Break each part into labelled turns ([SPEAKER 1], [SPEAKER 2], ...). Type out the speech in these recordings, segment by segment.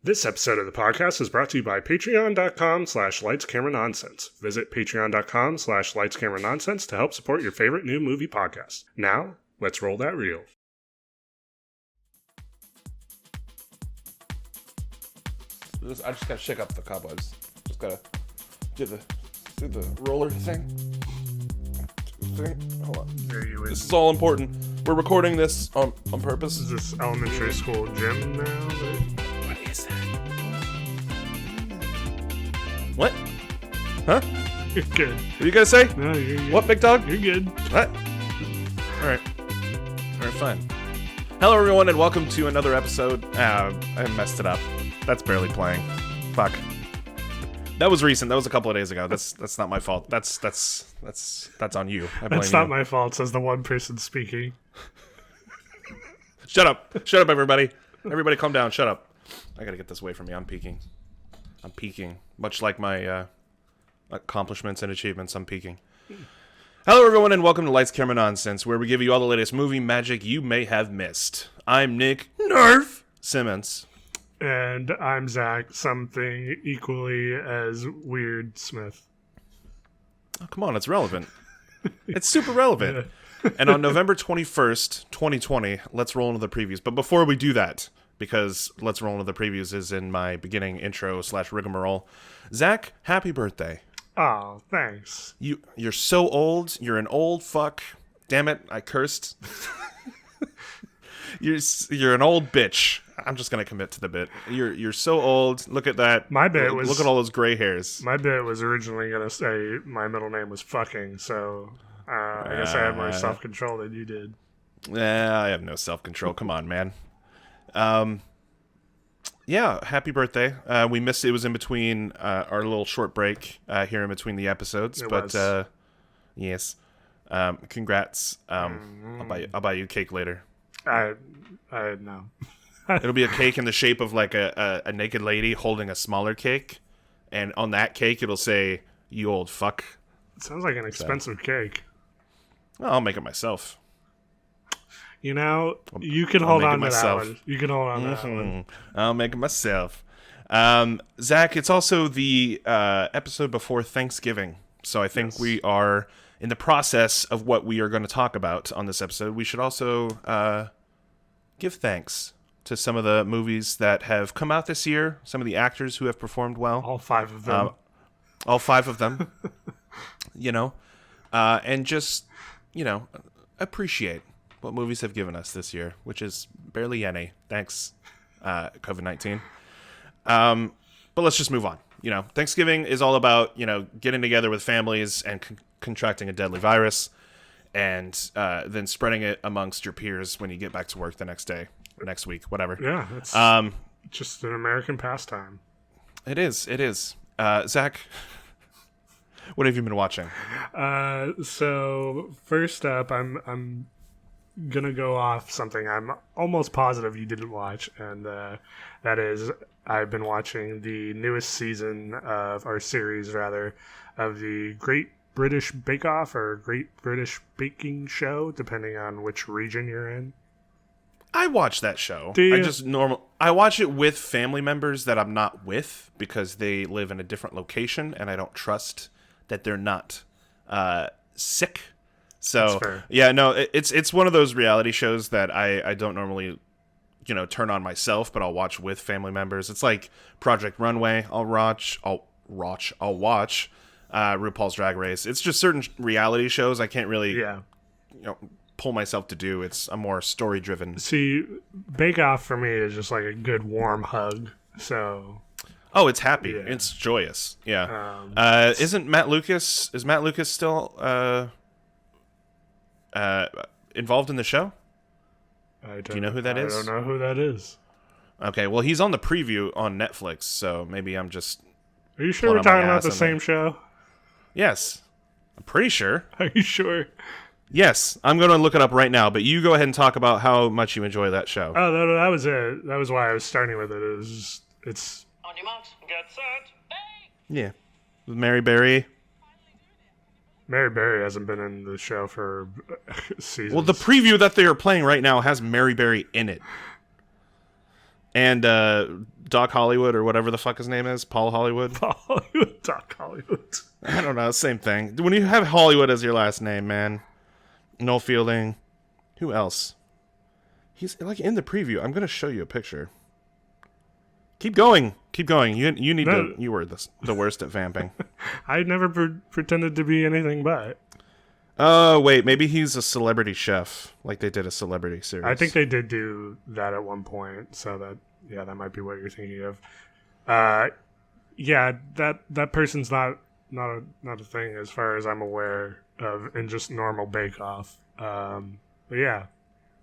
[SPEAKER 1] This episode of the podcast is brought to you by patreon.com/lightscameranonsense. Visit patreon.com/lightscameranonsense to help support your favorite new movie podcast. Now, let's roll that reel.
[SPEAKER 2] I just gotta shake up the cobwebs. Just gotta do the roller thing. Hold on. This is all important. We're recording this on purpose.
[SPEAKER 1] Is this elementary school gym now?
[SPEAKER 2] What is that? What? Huh?
[SPEAKER 1] You're good.
[SPEAKER 2] What are you gonna say?
[SPEAKER 1] No, you're good.
[SPEAKER 2] What, big dog?
[SPEAKER 1] You're good.
[SPEAKER 2] What? Alright, fine. Hello, everyone, and welcome to another episode. I messed it up. That's barely playing. Fuck. That was recent. That was a couple of days ago. That's not my fault. That's on you.
[SPEAKER 1] That's not my fault, says the one person speaking.
[SPEAKER 2] Shut up, everybody. Everybody calm down. Shut up. I gotta get this away from me. I'm peeking. Much like my accomplishments and achievements, I'm peeking. Hello, everyone, and welcome to Lights, Camera, Nonsense, where we give you all the latest movie magic you may have missed. I'm Nick Nerf Simmons.
[SPEAKER 1] And I'm Zach, something equally as weird Smith.
[SPEAKER 2] Oh, come on, it's relevant. It's super relevant. Yeah. And on November 21st, 2020, let's roll into the previews. But before we do that, because let's roll into the previews is in my beginning intro / rigmarole, Zach, happy birthday.
[SPEAKER 1] Oh, thanks.
[SPEAKER 2] You're so old. You're an old fuck. Damn it, I cursed. You're an old bitch. I'm just gonna commit to the bit. You're so old. Look at that.
[SPEAKER 1] Look
[SPEAKER 2] at all those gray hairs.
[SPEAKER 1] My bit was originally gonna say my middle name was fucking, so I guess I had more self-control than you did.
[SPEAKER 2] I have no self-control. Come on, man. Yeah, happy birthday. We missed it. It was in between our little short break here in between the episodes. Yes. Congrats. I'll buy you a cake later.
[SPEAKER 1] I know.
[SPEAKER 2] It'll be a cake in the shape of like a naked lady holding a smaller cake, and on that cake it'll say, "You old fuck."
[SPEAKER 1] It sounds like an expensive cake.
[SPEAKER 2] Well, I'll make it myself.
[SPEAKER 1] You know, you can hold on to that one. You can hold on to that one.
[SPEAKER 2] I'll make it myself. Zach, it's also the episode before Thanksgiving, so I think we are in the process of what we are going to talk about on this episode. We should also give thanks to some of the movies that have come out this year, some of the actors who have performed well.
[SPEAKER 1] All five of them.
[SPEAKER 2] And just, appreciate what movies have given us this year, which is barely any. Thanks, COVID-19. But let's just move on. Thanksgiving is all about, getting together with families and contracting a deadly virus, and then spreading it amongst your peers when you get back to work the next day, or next week, whatever.
[SPEAKER 1] Yeah, it's just an American pastime.
[SPEAKER 2] It is. Zach, what have you been watching?
[SPEAKER 1] So first up, I'm gonna go off something I'm almost positive you didn't watch, and that is I've been watching the newest season of our series, rather, of the Great British Bake Off or Great British Baking Show, depending on which region you're in.
[SPEAKER 2] I watch that show.
[SPEAKER 1] Do you?
[SPEAKER 2] I watch it with family members that I'm not with because they live in a different location, and I don't trust that they're not sick. So yeah, no, it's one of those reality shows that I don't normally, turn on myself, but I'll watch with family members. It's like Project Runway. I'll watch RuPaul's Drag Race. It's just certain reality shows I can't really pull myself to do. I'm more story driven.
[SPEAKER 1] See, Bake Off for me is just like a good warm hug. So
[SPEAKER 2] it's happy. Yeah. It's joyous. Yeah. Is Matt Lucas still involved in the show? Do you know who that is?
[SPEAKER 1] I don't know who that is.
[SPEAKER 2] Okay, well, he's on the preview on Netflix, so maybe I'm just...
[SPEAKER 1] Are you sure we're talking about the same show?
[SPEAKER 2] Yes. I'm pretty sure.
[SPEAKER 1] Are you sure?
[SPEAKER 2] Yes. I'm going to look it up right now, but you go ahead and talk about how much you enjoy that show.
[SPEAKER 1] Oh, no, that was it. That was why I was starting with it. It's...
[SPEAKER 3] On your marks, get set, hey!
[SPEAKER 2] Yeah. With Mary Berry.
[SPEAKER 1] Mary Berry hasn't been in the show for seasons.
[SPEAKER 2] Well, the preview that they are playing right now has Mary Berry in it. And Doc Hollywood, or whatever the fuck his name is, Paul Hollywood.
[SPEAKER 1] Hollywood, Doc Hollywood.
[SPEAKER 2] I don't know, same thing. When you have Hollywood as your last name, man. Noel Fielding. Who else? He's like in the preview. I'm gonna show you a picture. Keep going. You need to. You were the worst at vamping.
[SPEAKER 1] I never pretended to be anything but.
[SPEAKER 2] Oh wait, maybe he's a celebrity chef, like they did a celebrity series.
[SPEAKER 1] I think they did do that at one point, so that might be what you're thinking of. Yeah, that person's not a thing as far as I'm aware of in just normal Bake Off. But yeah,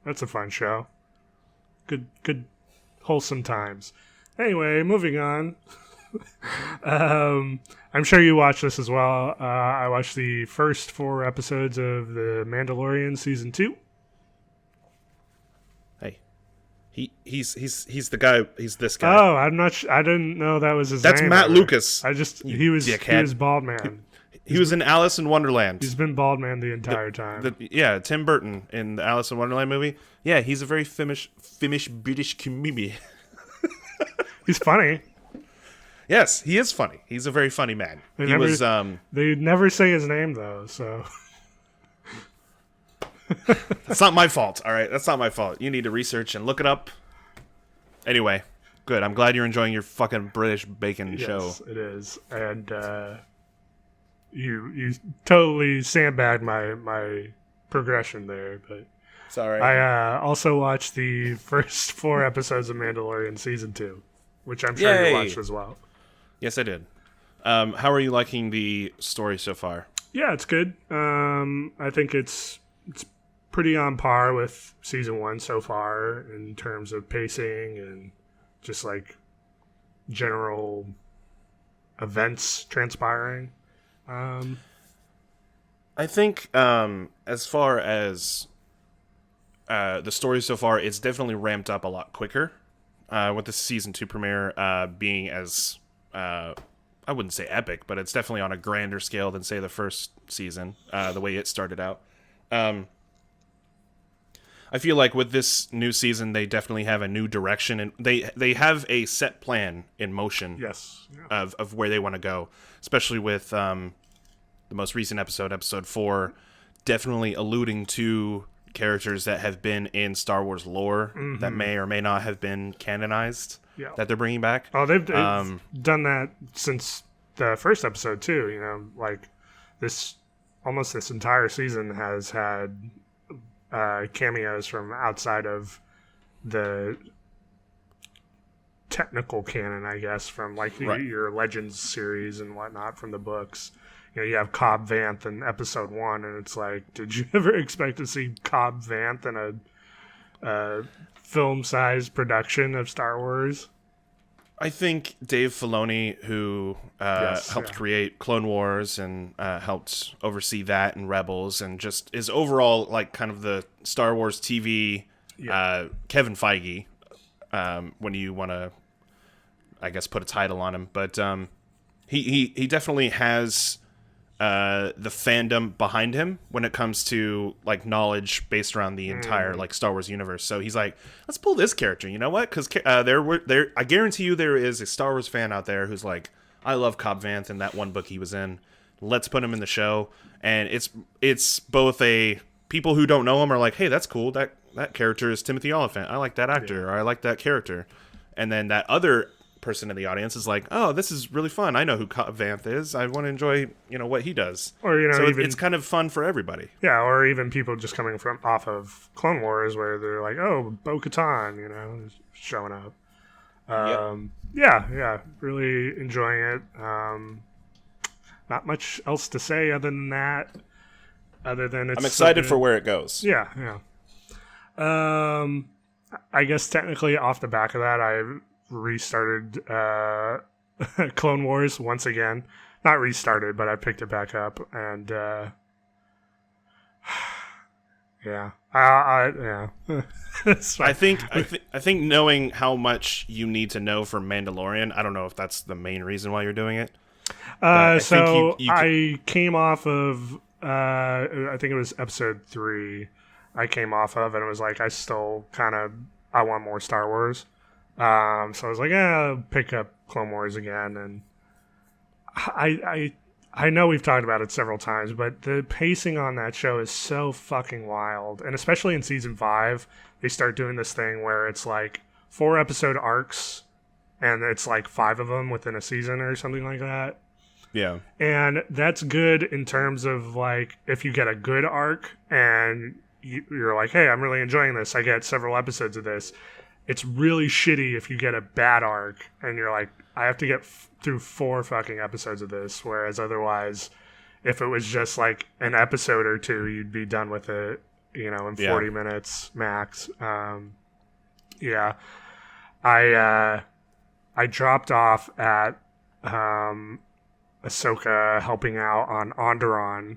[SPEAKER 1] that's a fun show. Good wholesome times. Anyway, moving on. I'm sure you watched this as well. I watched the first 4 episodes of The Mandalorian season 2.
[SPEAKER 2] Hey, he's the guy. He's this guy.
[SPEAKER 1] Oh, I'm not. I didn't know that was his name.
[SPEAKER 2] That's Matt Lucas.
[SPEAKER 1] He was Bald Man.
[SPEAKER 2] He was in Alice in Wonderland.
[SPEAKER 1] He's been Bald Man the entire time.
[SPEAKER 2] Tim Burton in the Alice in Wonderland movie. Yeah, he's a very Finnish British comedian.
[SPEAKER 1] He's funny.
[SPEAKER 2] Yes, he is funny. He's a very funny man. They
[SPEAKER 1] never say his name though, so
[SPEAKER 2] that's not my fault. All right, that's not my fault. You need to research and look it up. Anyway, good. I'm glad you're enjoying your fucking British bacon show.
[SPEAKER 1] Yes, it is, and you totally sandbagged my progression there, but
[SPEAKER 2] it's all right.
[SPEAKER 1] I also watched the first 4 episodes of Mandalorian season 2, which I'm sure you watched as well.
[SPEAKER 2] Yes, I did. How are you liking the story so far?
[SPEAKER 1] Yeah, it's good. I think it's pretty on par with season 1 so far in terms of pacing and just like general events transpiring.
[SPEAKER 2] I think as far as the story so far, it's definitely ramped up a lot quicker with the season 2 premiere being as I wouldn't say epic, but it's definitely on a grander scale than, say, the first season, the way it started out. I feel like with this new season, they definitely have a new direction, and they have a set plan in motion.
[SPEAKER 1] Yes.
[SPEAKER 2] Yeah. Of where they want to go, especially with the most recent episode 4, definitely alluding to characters that have been in Star Wars lore that may or may not have been canonized that they're bringing back.
[SPEAKER 1] Oh, they've done that since the first episode too. You know, like this entire season has had cameos from outside of the technical canon, I guess, from like your Legends series and whatnot from the books. You know, you have Cobb Vanth in episode 1, and it's like, did you ever expect to see Cobb Vanth in a film-sized production of Star Wars?
[SPEAKER 2] I think Dave Filoni, who helped create Clone Wars and helped oversee that and Rebels, and just is overall like kind of the Star Wars TV Kevin Feige, when you want to, I guess, put a title on him. But he definitely has the fandom behind him when it comes to like knowledge based around the entire like Star Wars universe. So he's like, let's pull this character. You know what? Because I guarantee you there is a Star Wars fan out there who's like, I love Cobb Vanth and that one book he was in. Let's put him in the show. And it's both a people who don't know him are like, hey, that's cool. That character is Timothy Olyphant. I like that actor, or I like that character. And then that other person in the audience is like, oh, this is really fun. I know who Cobb Vanth is. I want to enjoy, what he does.
[SPEAKER 1] Or,
[SPEAKER 2] so it's kind of fun for everybody.
[SPEAKER 1] Yeah, or even people just coming off of Clone Wars where they're like, oh, Bo-Katan, showing up. Yeah, really enjoying it. Not much else to say other than that. I'm
[SPEAKER 2] excited for where it goes.
[SPEAKER 1] Yeah. I guess technically off the back of that, I restarted Clone Wars once again. Not restarted, but I picked it back up, and yeah.
[SPEAKER 2] I think knowing how much you need to know for Mandalorian, I don't know if that's the main reason why you're doing it.
[SPEAKER 1] I came off of I think it was episode 3. I came off of, and it was like I want more Star Wars. So I was like, I'll pick up Clone Wars again, and I know we've talked about it several times, but the pacing on that show is so fucking wild, and especially in season 5, they start doing this thing where it's like 4-episode arcs, and it's like 5 of them within a season or something like that.
[SPEAKER 2] Yeah.
[SPEAKER 1] And that's good in terms of like if you get a good arc and you're like, hey, I'm really enjoying this. I get several episodes of this. It's really shitty if you get a bad arc and you're like, I have to get through 4 fucking episodes of this. Whereas otherwise, if it was just like an episode or 2, you'd be done with it, in 40 minutes max. Yeah. I dropped off at Ahsoka helping out on Onderon,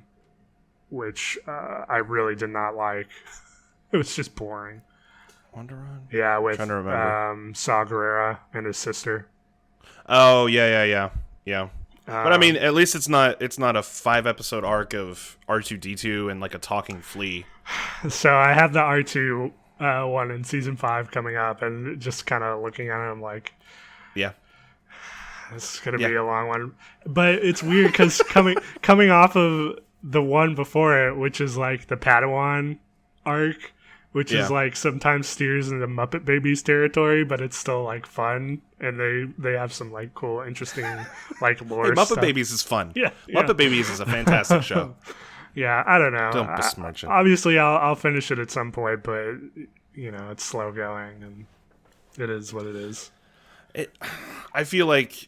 [SPEAKER 1] which I really did not like. It was just boring.
[SPEAKER 2] Onderon?
[SPEAKER 1] Yeah, with
[SPEAKER 2] Trying to remember.
[SPEAKER 1] Saw Gerrera and his sister.
[SPEAKER 2] Oh, yeah. But I mean, at least it's not a 5-episode arc of R2-D2 and like a talking flea.
[SPEAKER 1] So I have the R2 one in season 5 coming up, and just kind of looking at it, I'm like,
[SPEAKER 2] Yeah.
[SPEAKER 1] this is gonna be a long one. But it's weird because coming off of the one before it, which is like the Padawan arc, which is like sometimes steers into Muppet Babies territory, but it's still like fun, and they have some like cool, interesting like lore.
[SPEAKER 2] Hey, Muppet
[SPEAKER 1] stuff.
[SPEAKER 2] Babies is fun.
[SPEAKER 1] Yeah.
[SPEAKER 2] Muppet Babies is a fantastic show.
[SPEAKER 1] Yeah, I don't know.
[SPEAKER 2] Don't besmirch it.
[SPEAKER 1] Obviously, I'll finish it at some point, but it's slow going, and it is what it is.
[SPEAKER 2] I feel like,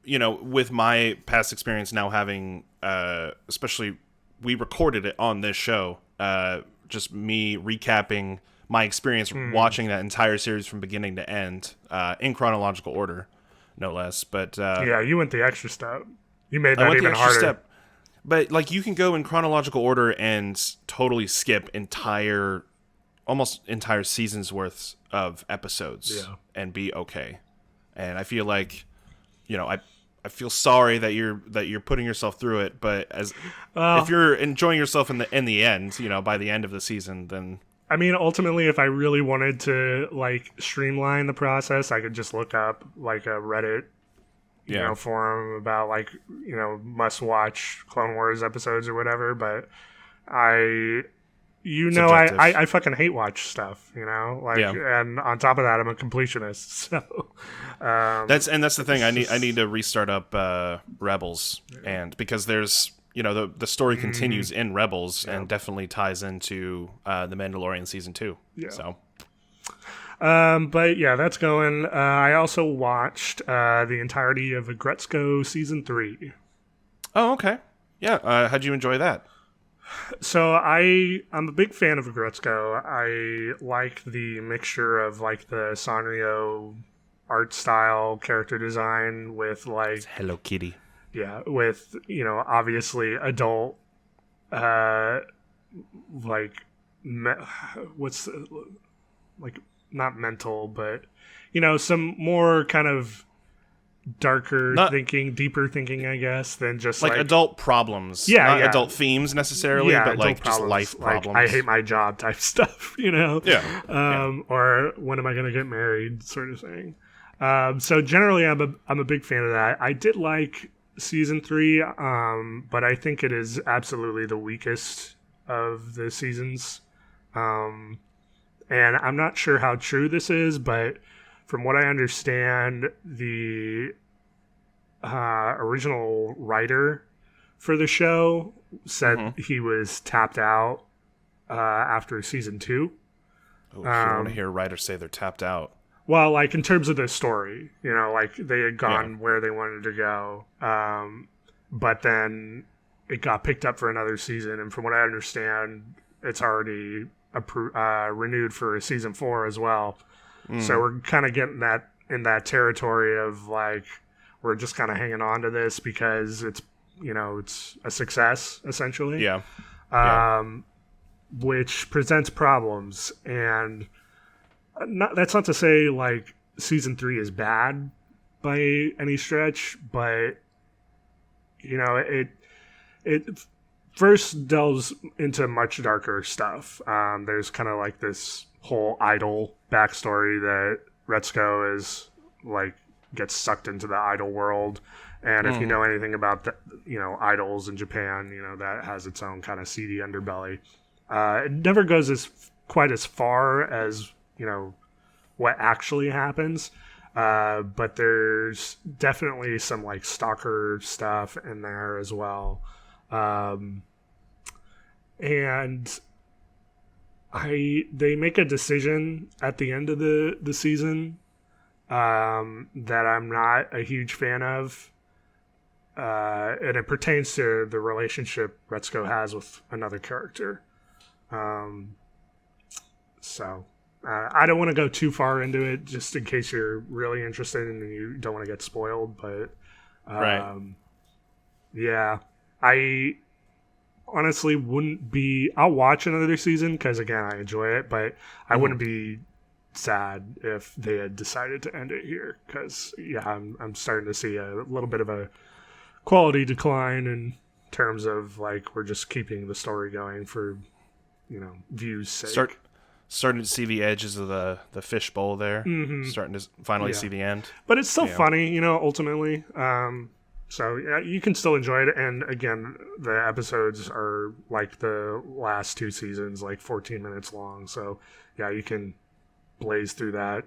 [SPEAKER 2] with my past experience now having, especially we recorded it on this show, just me recapping my experience watching that entire series from beginning to end, in chronological order, no less. But
[SPEAKER 1] yeah, you went the extra step. You made that
[SPEAKER 2] I went
[SPEAKER 1] even
[SPEAKER 2] the extra
[SPEAKER 1] harder.
[SPEAKER 2] step. But like you can go in chronological order and totally skip almost entire seasons worth of episodes and be okay. And I feel like, I feel sorry that you're putting yourself through it, but if you're enjoying yourself in the end, by the end of the season, then
[SPEAKER 1] I mean, ultimately, if I really wanted to like streamline the process, I could just look up like a Reddit, forum about like must watch Clone Wars episodes or whatever. But I fucking hate watch stuff, and on top of that, I'm a completionist. So
[SPEAKER 2] that's the thing. I need to restart up Rebels, and because there's the story continues in Rebels and definitely ties into the Mandalorian season 2. Yeah. So.
[SPEAKER 1] But yeah, that's going. I also watched the entirety of Agretzko season 3.
[SPEAKER 2] Oh, okay. Yeah. How'd you enjoy that?
[SPEAKER 1] So I'm a big fan of Agretzko. I like the mixture of like the Sanrio art style, character design with like
[SPEAKER 2] it's Hello Kitty.
[SPEAKER 1] Yeah, with obviously adult, what's like not mental, but some more kind of darker thinking, deeper thinking, I guess, than just like
[SPEAKER 2] adult problems.
[SPEAKER 1] Yeah,
[SPEAKER 2] not adult themes necessarily, but like just life problems.
[SPEAKER 1] Like, I hate my job type stuff,
[SPEAKER 2] Yeah.
[SPEAKER 1] Or when am I going to get married, sort of thing. So generally, I'm a big fan of that. I did like season 3, but I think it is absolutely the weakest of the seasons. And I'm not sure how true this is, but from what I understand, the original writer for the show said he was tapped out after season 2.
[SPEAKER 2] Oh, I want to hear writers say they're tapped out.
[SPEAKER 1] Well, like in terms of the story, like they had gone where they wanted to go, but then it got picked up for another season, and from what I understand, it's already renewed for season 4 as well. So we're kind of getting that in that territory of like we're just kind of hanging on to this because it's it's a success essentially.
[SPEAKER 2] Yeah.
[SPEAKER 1] Which presents problems, and that's not to say like season 3 is bad by any stretch, but it first delves into much darker stuff. There's kind of like this whole idol backstory that Retsuko is like gets sucked into the idol world. And if you know anything about the, idols in Japan, that has its own kind of seedy underbelly. It never goes quite as far as, what actually happens. But there's definitely some like stalker stuff in there as well. And they make a decision at the end of the season that I'm not a huge fan of. And it pertains to the relationship Retsuko has with another character. So I don't want to go too far into it, just in case you're really interested and you don't want to get spoiled. But
[SPEAKER 2] Right.
[SPEAKER 1] yeah, I honestly wouldn't be. I'll watch another season because again, I enjoy it, but I wouldn't be sad if they had decided to end it here because I'm starting to see a little bit of a quality decline in terms of like we're just keeping the story going for views sake.
[SPEAKER 2] Starting to see the edges of the fishbowl there. Starting to finally see the end.
[SPEAKER 1] But it's still funny, ultimately. So yeah, you can still enjoy it. And again, the episodes are like the last two seasons, like 14 minutes long. So yeah, you can blaze through that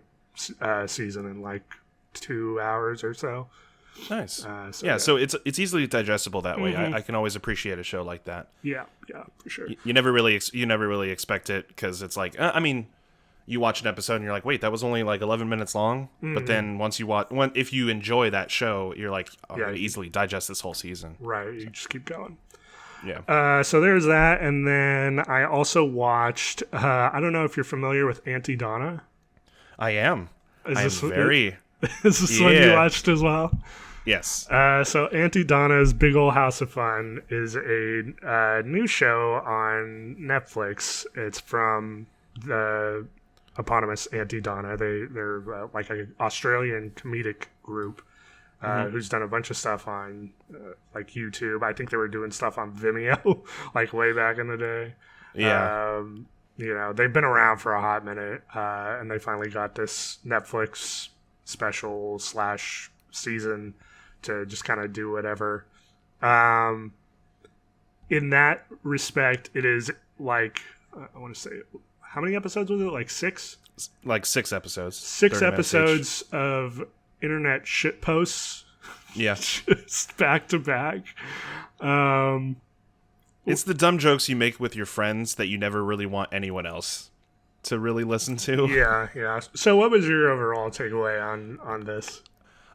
[SPEAKER 1] season in like 2 hours or so.
[SPEAKER 2] Nice. So it's easily digestible that way. I can always appreciate a show like that.
[SPEAKER 1] Yeah, for sure.
[SPEAKER 2] You never really expect it because it's like you watch an episode and you're like, wait, that was only like 11 minutes long. But then once you if you enjoy that show, you're like, I'm gonna easily digest this whole season.
[SPEAKER 1] Right, you just keep going.
[SPEAKER 2] Yeah.
[SPEAKER 1] So there's that, and then I also watched. I don't know if you're familiar with Auntie Donna.
[SPEAKER 2] I am.
[SPEAKER 1] Is
[SPEAKER 2] one you
[SPEAKER 1] watched as well?
[SPEAKER 2] Yes.
[SPEAKER 1] So Auntie Donna's Big Ol' House of Fun is a new show on Netflix. It's from the eponymous Auntie Donna. They're like an Australian comedic group who's done a bunch of stuff on like YouTube. I think they were doing stuff on Vimeo like way back in the day.
[SPEAKER 2] Yeah.
[SPEAKER 1] They've been around for a hot minute, and they finally got this Netflix special / season to just kind of do whatever. In that respect, it is like, I want to say, how many episodes was it? Like 6?
[SPEAKER 2] Like 6 episodes.
[SPEAKER 1] 6 episodes of internet shit posts.
[SPEAKER 2] Yeah.
[SPEAKER 1] Just back to back.
[SPEAKER 2] It's the dumb jokes you make with your friends that you never really want anyone else to really listen to.
[SPEAKER 1] Yeah. So what was your overall takeaway on this?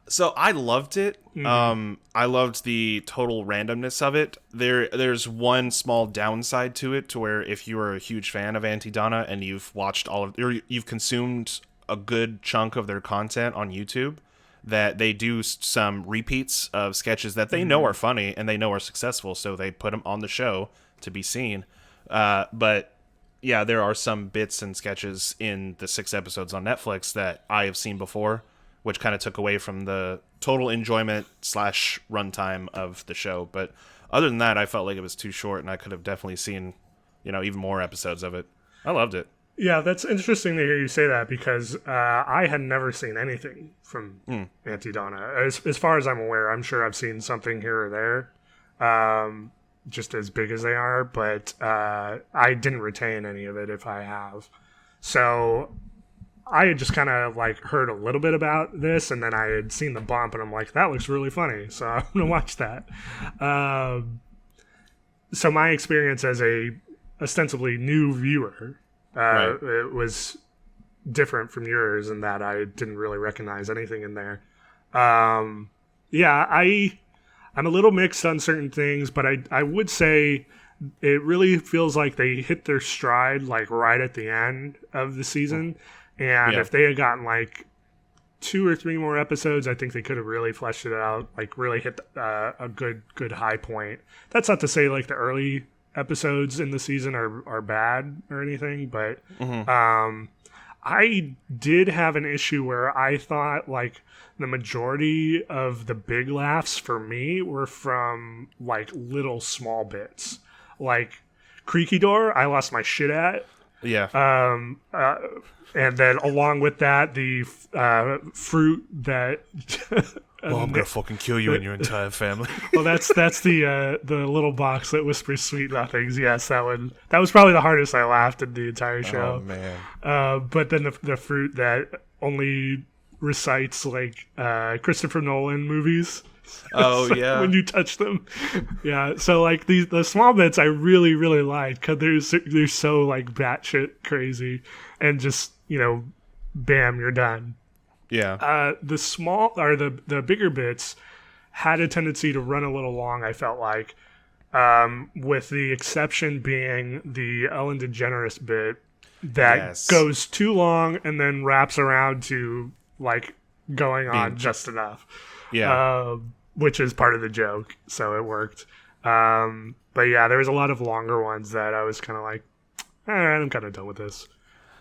[SPEAKER 2] So I loved it. I loved the total randomness of it. There's one small downside to it, to where if you are a huge fan of Auntie Donna and you've watched you've consumed a good chunk of their content on YouTube, that they do some repeats of sketches that they know are funny and they know are successful, so they put them on the show to be seen. But yeah, there are some bits and sketches in the 6 episodes on Netflix that I have seen before, which kind of took away from the total enjoyment / runtime of the show. But other than that, I felt like it was too short, and I could have definitely seen, even more episodes of it. I loved it.
[SPEAKER 1] Yeah, that's interesting to hear you say that, because I had never seen anything from Auntie Donna. As far as I'm aware, I'm sure I've seen something here or there, just as big as they are, but I didn't retain any of it if I have. So I had just kind of like heard a little bit about this, and then I had seen the bump, and I'm like, that looks really funny, so I'm gonna watch that. So my experience as a ostensibly new viewer,
[SPEAKER 2] Right.
[SPEAKER 1] it was different from yours in that I didn't really recognize anything in there. Yeah, I'm a little mixed on certain things, but I would say it really feels like they hit their stride like right at the end of the season. And if they had gotten like 2 or 3 more episodes, I think they could have really fleshed it out, like really hit a good high point. That's not to say like the early episodes in the season are bad or anything, but I did have an issue where I thought like the majority of the big laughs for me were from like little small bits. Like Creaky Door, I lost my shit at.
[SPEAKER 2] Yeah.
[SPEAKER 1] And then along with that, the fruit that.
[SPEAKER 2] Well, I'm gonna fucking kill you and your entire family.
[SPEAKER 1] Well, that's the little box that whispers sweet nothings. Yes, that one. That was probably the hardest I laughed in the entire show.
[SPEAKER 2] Oh man.
[SPEAKER 1] But then the fruit that only recites like Christopher Nolan movies.
[SPEAKER 2] Oh
[SPEAKER 1] So
[SPEAKER 2] yeah.
[SPEAKER 1] when you touch them, yeah. So like the small bits I really like because they're so like batshit crazy and just bam, you're done.
[SPEAKER 2] Yeah.
[SPEAKER 1] The small or the bigger bits had a tendency to run a little long. I felt like, with the exception being the Ellen DeGeneres bit that
[SPEAKER 2] Yes.
[SPEAKER 1] goes too long and then wraps around to like going on just enough.
[SPEAKER 2] Yeah.
[SPEAKER 1] Which is part of the joke, so it worked. But yeah, there was a lot of longer ones that I was kind of like, all right, I'm kind of done with this.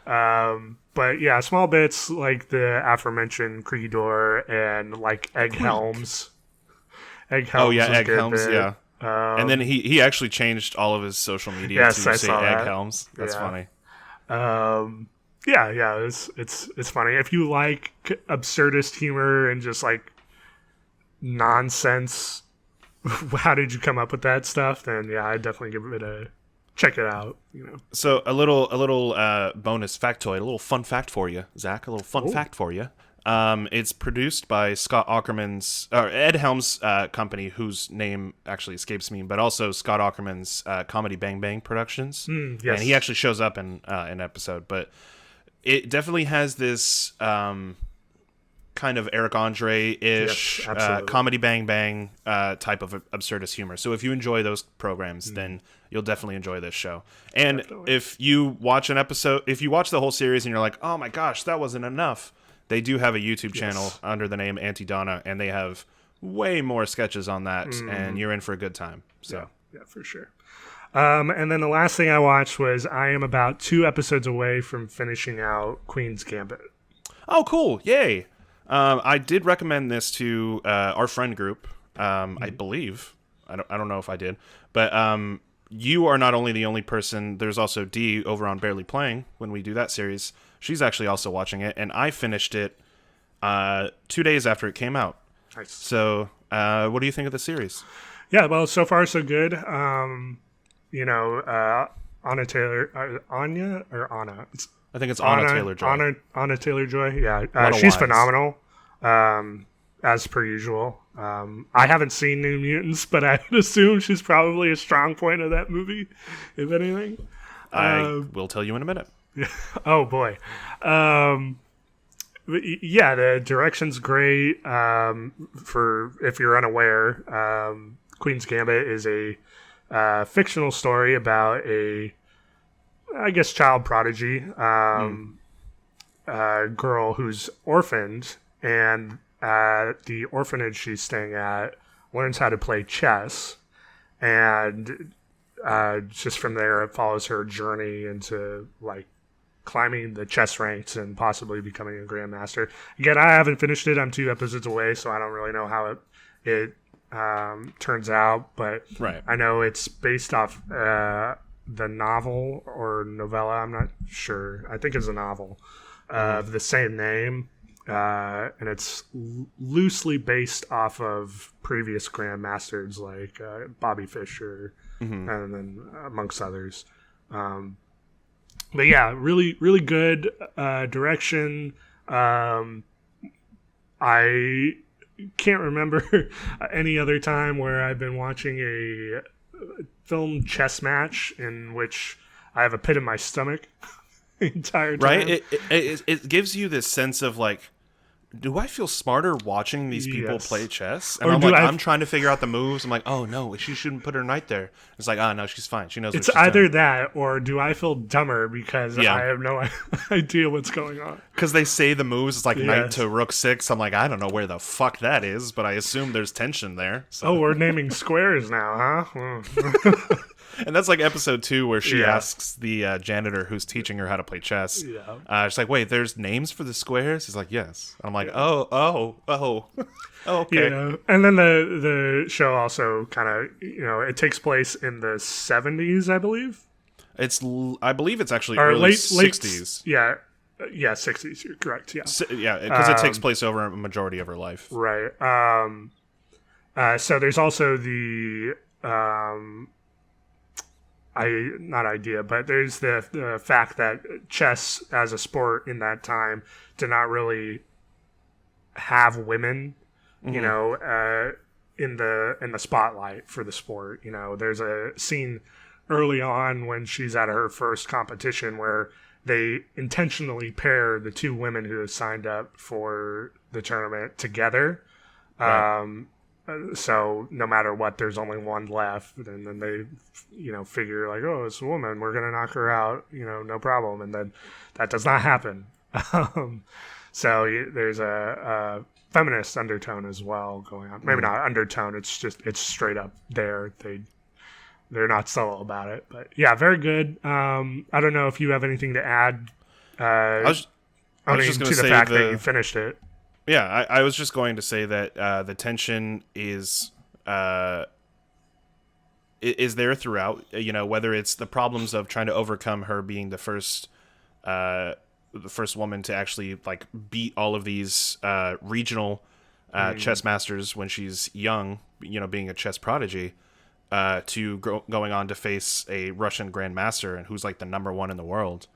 [SPEAKER 1] But yeah, small bits like the aforementioned Creedor and like Egg Helms. Egg Helms.
[SPEAKER 2] Oh yeah,
[SPEAKER 1] was a
[SPEAKER 2] Egg
[SPEAKER 1] good
[SPEAKER 2] Helms.
[SPEAKER 1] bit.
[SPEAKER 2] Yeah. And then he actually changed all of his social media
[SPEAKER 1] Yes,
[SPEAKER 2] to
[SPEAKER 1] I
[SPEAKER 2] say
[SPEAKER 1] saw
[SPEAKER 2] Egg
[SPEAKER 1] that.
[SPEAKER 2] Helms. That's
[SPEAKER 1] Yeah.
[SPEAKER 2] funny.
[SPEAKER 1] Yeah, it's funny. If you like absurdist humor and just like nonsense, how did you come up with that stuff? Then yeah, I'd definitely give it a check it out.
[SPEAKER 2] So a little bonus factoid, a little fun fact for you, Zach. A little fun fact for you. It's produced by Scott Aukerman's or Ed Helms' company, whose name actually escapes me, but also Scott Aukerman's Comedy Bang Bang Productions.
[SPEAKER 1] Yes.
[SPEAKER 2] And he actually shows up in an episode, but it definitely has this kind of Eric Andre-ish
[SPEAKER 1] Yes, absolutely.
[SPEAKER 2] Comedy Bang Bang type of absurdist humor. So if you enjoy those programs, then you'll definitely enjoy this show. And
[SPEAKER 1] Definitely.
[SPEAKER 2] if you watch an episode, if you watch the whole series and you're like, oh my gosh, that wasn't enough, they do have a YouTube channel under the name Auntie Donna, and they have way more sketches on that, and you're in for a good time. So
[SPEAKER 1] Yeah, for sure. And then the last thing I watched was I am about 2 episodes away from finishing out Queen's Gambit.
[SPEAKER 2] Oh, cool. Yay. I did recommend this to our friend group, I believe. I don't know if I did. But you are not only the only person. There's also Dee over on Barely Playing when we do that series. She's actually also watching it. And I finished it 2 days after it came out.
[SPEAKER 1] Nice.
[SPEAKER 2] So what do you think of the series?
[SPEAKER 1] Yeah, well, so far so good. Anna Taylor, Anya or Anna? It's
[SPEAKER 2] I think it's Anna Taylor-Joy.
[SPEAKER 1] Anna Taylor-Joy. Yeah,
[SPEAKER 2] What a
[SPEAKER 1] she's
[SPEAKER 2] wise.
[SPEAKER 1] phenomenal, as per usual. I haven't seen New Mutants, but I would assume she's probably a strong point of that movie, if anything.
[SPEAKER 2] I will tell you in a minute.
[SPEAKER 1] Oh boy. Yeah, the direction's great. For if you're unaware, Queen's Gambit is a fictional story about a, I guess, child prodigy, girl who's orphaned, and the orphanage she's staying at learns how to play chess, and just from there it follows her journey into like climbing the chess ranks and possibly becoming a grandmaster. Again, I haven't finished it. I'm 2 episodes away, so I don't really know how it turns out, but
[SPEAKER 2] Right.
[SPEAKER 1] I know it's based off the novel or novella. I'm not sure. I think it's a novel of the same name, and it's loosely based off of previous grandmasters like Bobby Fischer, and then amongst others. But yeah, really, really good direction. I can't remember any other time where I've been watching a film chess match in which I have a pit in my stomach the entire time.
[SPEAKER 2] Right? It gives you this sense of like, do I feel smarter watching these people
[SPEAKER 1] Yes.
[SPEAKER 2] play chess? And
[SPEAKER 1] Or
[SPEAKER 2] I'm
[SPEAKER 1] do
[SPEAKER 2] like,
[SPEAKER 1] I-
[SPEAKER 2] I'm trying to figure out the moves. I'm like, oh no, she shouldn't put her knight there. It's like, oh no, she's fine. She knows
[SPEAKER 1] It's
[SPEAKER 2] what she's
[SPEAKER 1] either
[SPEAKER 2] doing.
[SPEAKER 1] that or do I feel dumber because
[SPEAKER 2] Yeah.
[SPEAKER 1] I have no idea what's going on.
[SPEAKER 2] Because they say the moves, it's like knight
[SPEAKER 1] Yes.
[SPEAKER 2] to rook 6. I'm like, I don't know where the fuck that is, but I assume there's tension there. So.
[SPEAKER 1] Oh, we're naming squares now, huh?
[SPEAKER 2] And that's like episode 2 where she
[SPEAKER 1] Yeah.
[SPEAKER 2] asks the janitor who's teaching her how to play chess.
[SPEAKER 1] Yeah.
[SPEAKER 2] She's like, wait, there's names for the squares? He's like, yes. I'm like, oh, okay.
[SPEAKER 1] Yeah, and then the show also kind of it takes place in the 70s, I believe.
[SPEAKER 2] I believe it's actually
[SPEAKER 1] or
[SPEAKER 2] early
[SPEAKER 1] late
[SPEAKER 2] 60s.
[SPEAKER 1] Yeah, yeah, 60s. You're correct. Yeah,
[SPEAKER 2] Yeah, because it takes place over a majority of her life.
[SPEAKER 1] right. So there's also the not idea, but there's the fact that chess as a sport in that time did not really have women, you know, in the spotlight for the sport. You know, there's a scene early on when she's at her first competition where they intentionally pair the two women who have signed up for the tournament together.
[SPEAKER 2] Right.
[SPEAKER 1] So no matter what, there's only one left, and then they, you know, figure like, oh, it's a woman, we're gonna knock her out, you know, no problem, and then that does not happen. So there's a feminist undertone as well going on. Maybe not undertone. It's straight up there. They're not subtle about it, but yeah, very good. I don't know if you have anything to add.
[SPEAKER 2] I was just going
[SPEAKER 1] to
[SPEAKER 2] to
[SPEAKER 1] the
[SPEAKER 2] say
[SPEAKER 1] fact that you finished it.
[SPEAKER 2] Yeah, I was just going to say that the tension is there throughout. You know, whether it's the problems of trying to overcome her being the first woman to actually like beat all of these regional chess masters when she's young. You know, being a chess prodigy, to going on to face a Russian grandmaster and who's like the number one in the world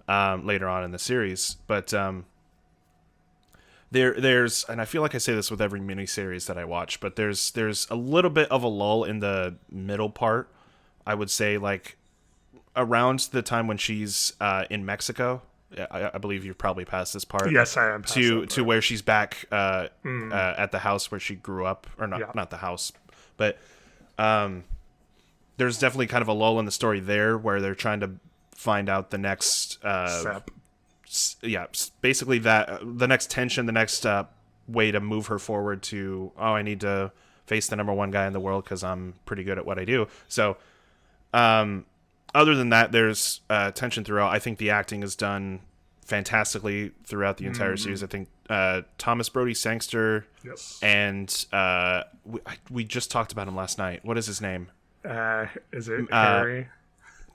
[SPEAKER 2] later on in the series, but. There's, and I feel like I say this with every miniseries that I watch, but there's a little bit of a lull in the middle part. I would say like around the time when she's in Mexico. I believe you've probably passed this part.
[SPEAKER 1] Yes, I am.
[SPEAKER 2] To where she's back at the house where she grew up, or not the house, but there's definitely kind of a lull in the story there where they're trying to find out the next
[SPEAKER 1] Step.
[SPEAKER 2] Basically that the next tension, the next way to move her forward to, I need to face the number one guy in the world because I'm pretty good at what I do. So other than that, there's tension throughout. I think the acting is done fantastically throughout the entire series. I think Thomas Brody Sangster,
[SPEAKER 1] Yes.
[SPEAKER 2] and we just talked about him last night. What is his name?
[SPEAKER 1] Is it Harry?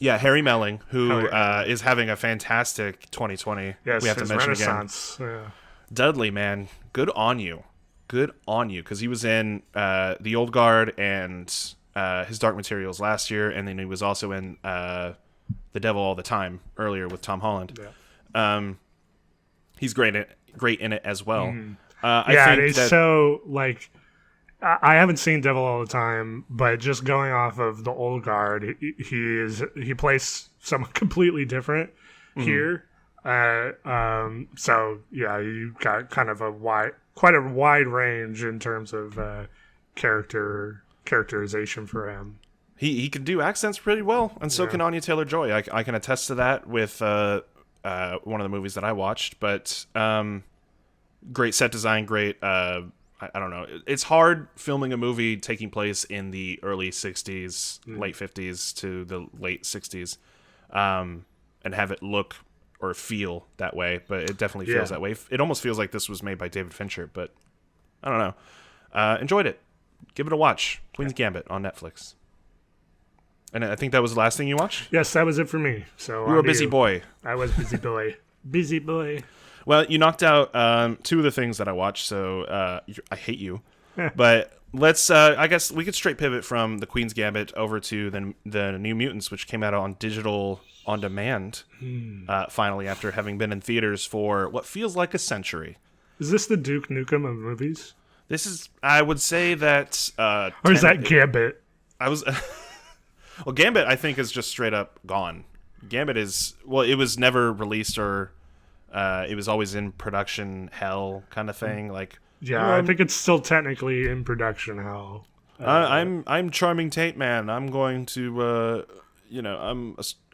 [SPEAKER 2] Yeah, Harry Melling, who is having a fantastic 2020.
[SPEAKER 1] Yes,
[SPEAKER 2] we have to
[SPEAKER 1] his
[SPEAKER 2] mention
[SPEAKER 1] Renaissance.
[SPEAKER 2] again.
[SPEAKER 1] Yeah.
[SPEAKER 2] Dudley, man, good on you, because he was in The Old Guard and his Dark Materials last year, and then he was also in The Devil All the Time earlier with Tom Holland.
[SPEAKER 1] Yeah.
[SPEAKER 2] He's great in it as well.
[SPEAKER 1] Yeah, and it's so like. I haven't seen Devil All the Time, but just going off of The Old Guard, he plays someone completely different here. So yeah, you got kind of quite a wide range in terms of characterization for him.
[SPEAKER 2] He can do accents pretty well, and so can Anya Taylor-Joy. I can attest to that with one of the movies that I watched. But great set design, great. I don't know. It's hard filming a movie taking place in the early 60s, late 50s to the late 60s, and have it look or feel that way. But it definitely feels that way. It almost feels like this was made by David Fincher, but I don't know. Enjoyed it. Give it a watch. Queen's Gambit on Netflix. And I think that was the last thing you watched?
[SPEAKER 1] Yes, that was it for me. So
[SPEAKER 2] you were a busy boy.
[SPEAKER 1] I was busy boy. Busy boy.
[SPEAKER 2] Well, you knocked out two of the things that I watched, so I hate you. But let's, I guess we could straight pivot from The Queen's Gambit over to the New Mutants, which came out on digital on demand, finally, after having been in theaters for what feels like a century.
[SPEAKER 1] Is this the Duke Nukem of movies?
[SPEAKER 2] This is, I would say that...
[SPEAKER 1] or is that Gambit?
[SPEAKER 2] Well, Gambit, I think, is just straight up gone. Gambit is, well, it was never released or... it was always in production hell kind of thing. Like,
[SPEAKER 1] I think it's still technically in production hell.
[SPEAKER 2] I'm Charming Tate Man. I'm going to,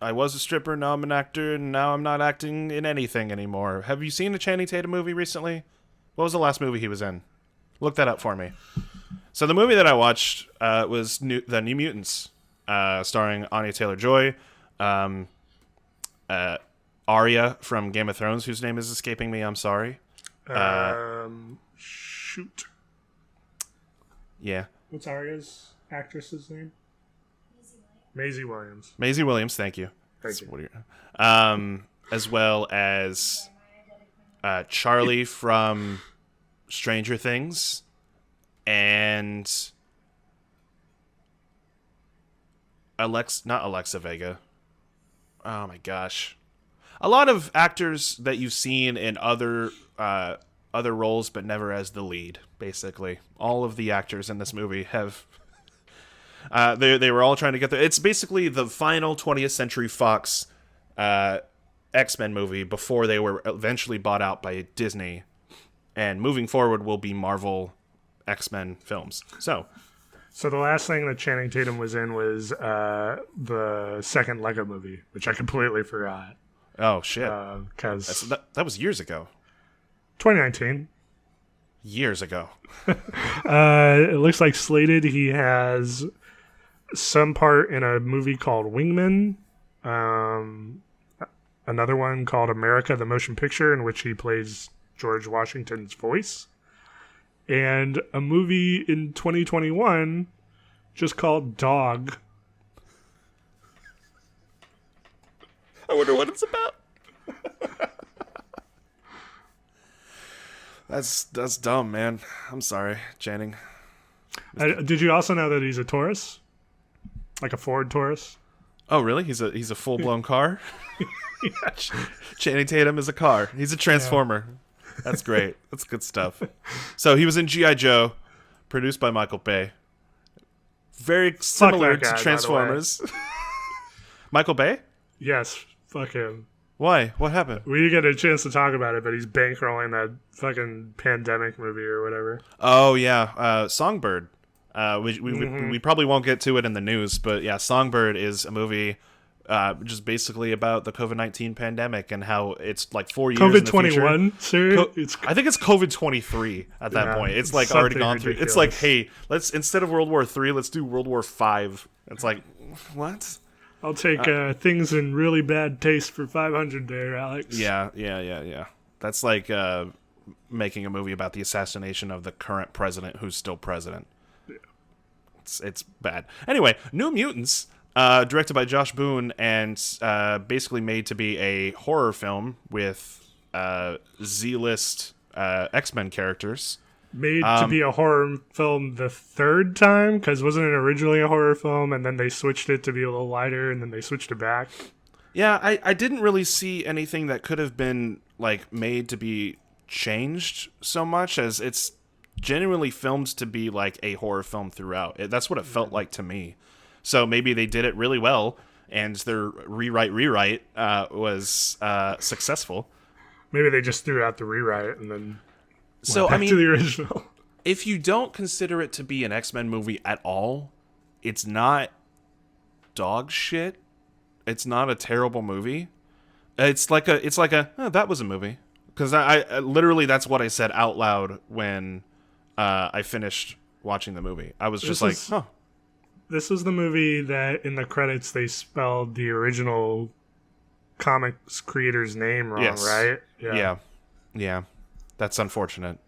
[SPEAKER 2] I was a stripper, now I'm an actor, and now I'm not acting in anything anymore. Have you seen a Channing Tatum movie recently? What was the last movie he was in? Look that up for me. So the movie that I watched was The New Mutants, starring Anya Taylor-Joy, Arya from Game of Thrones, whose name is escaping me. I'm sorry.
[SPEAKER 1] Shoot.
[SPEAKER 2] Yeah.
[SPEAKER 1] What's Arya's actress's name? Maisie Williams.
[SPEAKER 2] Maisie Williams, thank you.
[SPEAKER 1] Thank you.
[SPEAKER 2] As well as Charlie from Stranger Things, and not Alexa Vega. Oh my gosh. A lot of actors that you've seen in other roles, but never as the lead, basically. All of the actors in this movie have... they were all trying to get there. It's basically the final 20th Century Fox X-Men movie before they were eventually bought out by Disney. And moving forward will be Marvel X-Men films. So
[SPEAKER 1] the last thing that Channing Tatum was in was the second Lego movie, which I completely forgot.
[SPEAKER 2] Oh, shit.
[SPEAKER 1] Because
[SPEAKER 2] that was years ago.
[SPEAKER 1] 2019.
[SPEAKER 2] Years ago.
[SPEAKER 1] It looks like slated he has some part in a movie called Wingman. Another one called America, the Motion Picture, in which he plays George Washington's voice. And a movie in 2021 just called Dog.
[SPEAKER 2] I wonder what it's about. That's dumb, man. I'm sorry, Channing.
[SPEAKER 1] Did you also know that he's a Taurus? Like a Ford Taurus?
[SPEAKER 2] Oh, really? He's a full-blown car? Channing Tatum is a car. He's a transformer. Yeah. That's great. That's good stuff. So he was in G.I. Joe, produced by Michael Bay. Very similar to Transformers. Michael Bay?
[SPEAKER 1] Yes. Fuck him.
[SPEAKER 2] Why? What happened?
[SPEAKER 1] We didn't get a chance to talk about it, but he's bankrolling that fucking pandemic movie or whatever.
[SPEAKER 2] Oh, yeah. Songbird. We probably won't get to it in the news, but yeah, Songbird is a movie just basically about the COVID-19 pandemic and how it's like 4 years
[SPEAKER 1] COVID-21, sir?
[SPEAKER 2] I think it's COVID-23 at that point. It's like already gone through. It's like, hey, let's instead of World War III, let's do World War V. It's like, what?
[SPEAKER 1] I'll take things in really bad taste for 500 there, Alex.
[SPEAKER 2] Yeah. That's like making a movie about the assassination of the current president who's still president. Yeah. It's bad. Anyway, New Mutants, directed by Josh Boone and basically made to be a horror film with Z-list X-Men characters.
[SPEAKER 1] Made to be a horror film the third time? Because wasn't it originally a horror film, and then they switched it to be a little lighter, and then they switched it back?
[SPEAKER 2] Yeah, I didn't really see anything that could have been like made to be changed so much, as it's genuinely filmed to be like a horror film throughout. That's what it felt like to me. So maybe they did it really well, and their rewrite was successful.
[SPEAKER 1] Maybe they just threw out the rewrite and then...
[SPEAKER 2] So,
[SPEAKER 1] back to the original.
[SPEAKER 2] If you don't consider it to be an X-Men movie at all, it's not dog shit. It's not a terrible movie. It's like that was a movie. Because I literally, that's what I said out loud when I finished watching the movie. I was just
[SPEAKER 1] This was the movie that in the credits they spelled the original comics creator's name wrong,
[SPEAKER 2] yes.
[SPEAKER 1] Right?
[SPEAKER 2] Yeah. That's unfortunate.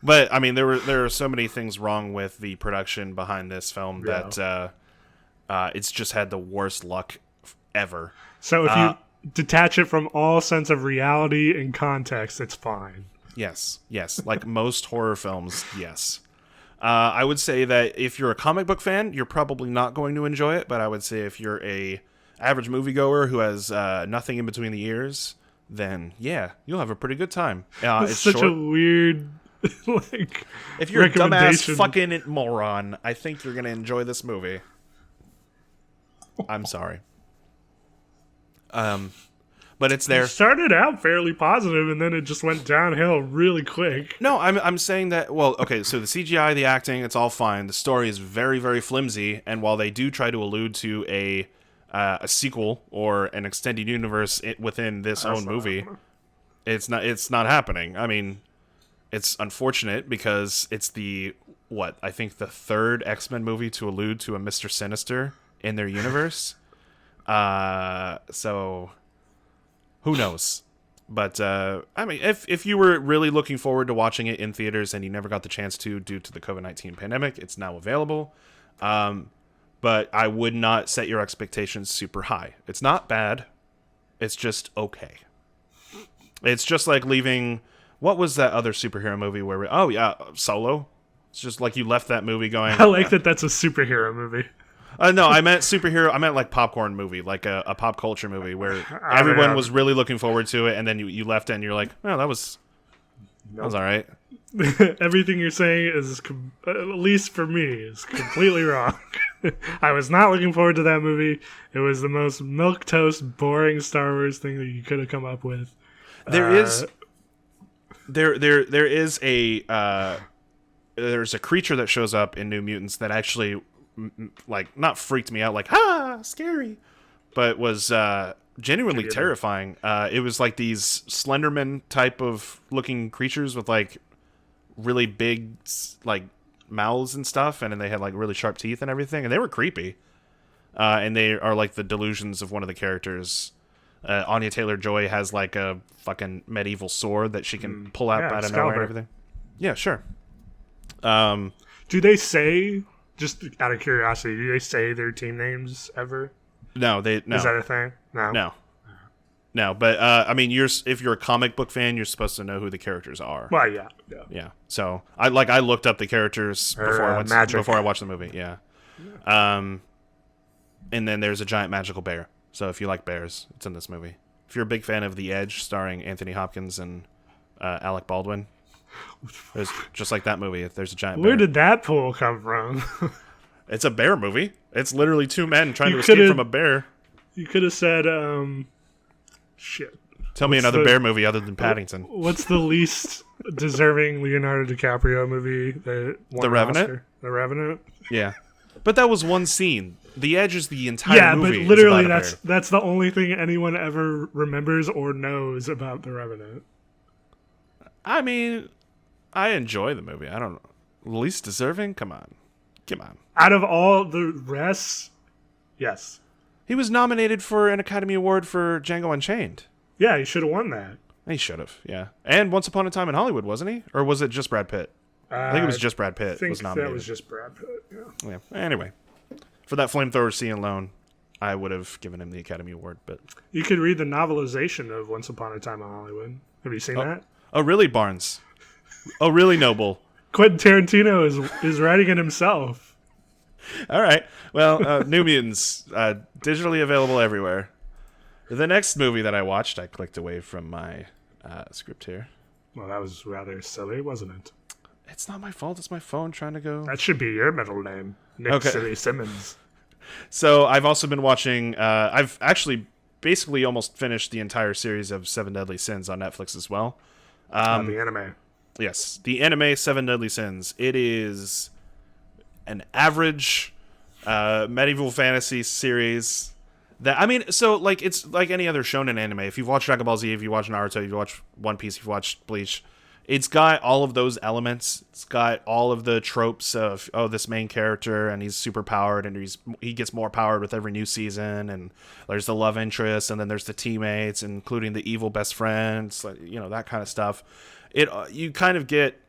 [SPEAKER 2] But I mean, there are so many things wrong with the production behind this film that it's just had the worst luck ever.
[SPEAKER 1] So if you detach it from all sense of reality and context, it's fine.
[SPEAKER 2] Yes. Like most horror films, yes. I would say that if you're a comic book fan, you're probably not going to enjoy it. But I would say if you're a average moviegoer who has nothing in between the ears, then yeah, you'll have a pretty good time.
[SPEAKER 1] It's such a weird,
[SPEAKER 2] if you're a dumbass fucking moron, I think you're gonna enjoy this movie. I'm sorry. But it's there.
[SPEAKER 1] It started out fairly positive, and then it just went downhill really quick.
[SPEAKER 2] No, I'm saying that. Well, okay, so the CGI, the acting, it's all fine. The story is very, very flimsy, and while they do try to allude to a sequel or an extended universe within this own movie, it's not happening. I mean, it's unfortunate because it's I think the third X-Men movie to allude to a Mr. Sinister in their universe. So who knows? But I mean, if you were really looking forward to watching it in theaters and you never got the chance to due to the COVID-19 pandemic, it's now available. but I would not set your expectations super high. It's not bad. It's just okay. It's just like leaving... What was that other superhero movie where Solo? It's just like you left that movie going...
[SPEAKER 1] I like that that's a superhero movie.
[SPEAKER 2] No, I meant superhero. I meant like popcorn movie, like a pop culture movie where everyone was really looking forward to it, and then you left it and you're like, oh, that was all right.
[SPEAKER 1] Everything you're saying is, at least for me, is completely wrong. I was not looking forward to that movie. It was the most milquetoast, boring Star Wars thing that you could have come up with.
[SPEAKER 2] There's a creature that shows up in New Mutants that actually like not freaked me out like scary, but was genuinely terrifying. It was like these Slenderman type of looking creatures with like really big like mouths and stuff, and then they had like really sharp teeth and everything, and they were creepy. And they are like the delusions of one of the characters. Anya Taylor-Joy has like a fucking medieval sword that she can pull out out of nowhere and everything. Yeah, sure.
[SPEAKER 1] Do they say, just out of curiosity, do they say their team names ever?
[SPEAKER 2] No. Is
[SPEAKER 1] that a thing?
[SPEAKER 2] No. But I mean, if you're a comic book fan, you're supposed to know who the characters are.
[SPEAKER 1] Well, yeah.
[SPEAKER 2] So I looked up the characters before I watched the movie. Yeah. And then there's a giant magical bear. So if you like bears, it's in this movie. If you're a big fan of The Edge, starring Anthony Hopkins and Alec Baldwin, there's just like that movie. There's a giant bear.
[SPEAKER 1] Where did that pool come from?
[SPEAKER 2] It's a bear movie. It's literally two men trying to escape from a bear.
[SPEAKER 1] You could have said, shit.
[SPEAKER 2] Tell me another bear movie other than Paddington.
[SPEAKER 1] What's the least deserving Leonardo DiCaprio movie that won
[SPEAKER 2] The Revenant?
[SPEAKER 1] Oscar? The Revenant?
[SPEAKER 2] Yeah. But that was one scene. The Edge is the entire movie.
[SPEAKER 1] Yeah, but literally that's the only thing anyone ever remembers or knows about The Revenant.
[SPEAKER 2] I mean, I enjoy the movie. I don't know. Least deserving? Come on.
[SPEAKER 1] Out of all the rest, yes.
[SPEAKER 2] He was nominated for an Academy Award for Django Unchained.
[SPEAKER 1] Yeah, he should have won that.
[SPEAKER 2] He should have, yeah. And Once Upon a Time in Hollywood, wasn't he? Or was it just Brad Pitt? I think it was just Brad Pitt was nominated.
[SPEAKER 1] That was just Brad Pitt,
[SPEAKER 2] yeah. Anyway, for that flamethrower scene alone, I would have given him the Academy Award. But
[SPEAKER 1] you could read the novelization of Once Upon a Time in Hollywood. Have you seen that?
[SPEAKER 2] Oh, really, Barnes? Oh, really, Noble?
[SPEAKER 1] Quentin Tarantino is writing it himself.
[SPEAKER 2] All right. Well, New Mutants, digitally available everywhere. The next movie that I watched, I clicked away from my script here.
[SPEAKER 1] Well, that was rather silly, wasn't it?
[SPEAKER 2] It's not my fault. It's my phone trying to go.
[SPEAKER 1] That should be your middle name, Nick Silly Simmons.
[SPEAKER 2] So I've also been watching. I've actually basically almost finished the entire series of Seven Deadly Sins on Netflix as well.
[SPEAKER 1] The anime.
[SPEAKER 2] Yes, the anime Seven Deadly Sins. It is an average medieval fantasy series. So like it's like any other shonen anime. If you've watched Dragon Ball Z, if you watch Naruto, if you watch One Piece, if you watch Bleach, it's got all of those elements. It's got all of the tropes of this main character and he's super powered and he gets more powered with every new season. And there's the love interest and then there's the teammates, including the evil best friends, like that kind of stuff. You kind of get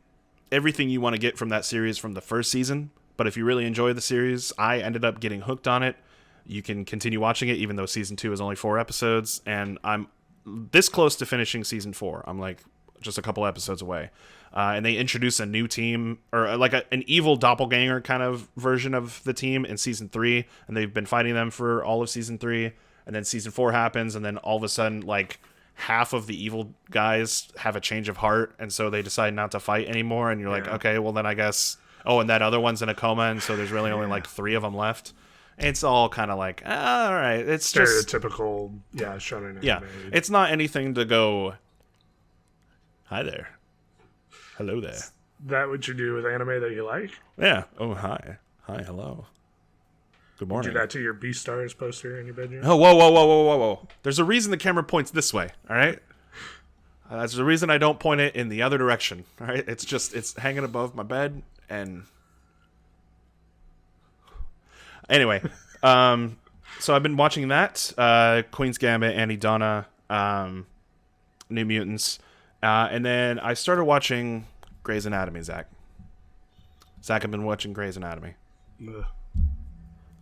[SPEAKER 2] everything you want to get from that series from the first season. But if you really enjoy the series, I ended up getting hooked on it. You can continue watching it, even though season 2 is only 4 episodes, and I'm this close to finishing season 4. I'm like just a couple episodes away, and they introduce a new team or like an evil doppelganger kind of version of the team in season 3, and they've been fighting them for all of season 3, and then season 4 happens, and then all of a sudden, like half of the evil guys have a change of heart, and so they decide not to fight anymore, and you're like, okay, well then I guess. Oh, and that other one's in a coma, and so there's really only like 3 of them left. It's all kind of like, all right. It's
[SPEAKER 1] stereotypical, shonen anime.
[SPEAKER 2] Yeah, it's not anything to go, hi there. Hello there. Is
[SPEAKER 1] that what you do with anime that you like?
[SPEAKER 2] Yeah. Oh, hi. Hi, hello. Good morning.
[SPEAKER 1] You do that to your Beastars poster in your bedroom?
[SPEAKER 2] Oh, whoa. There's a reason the camera points this way, all right? That's the reason I don't point it in the other direction, all right? It's hanging above my bed, and... Anyway, so I've been watching that, Queen's Gambit, Annie Donna, New Mutants, and then I started watching Grey's Anatomy, Zach. I've been watching Grey's Anatomy.
[SPEAKER 1] Ugh.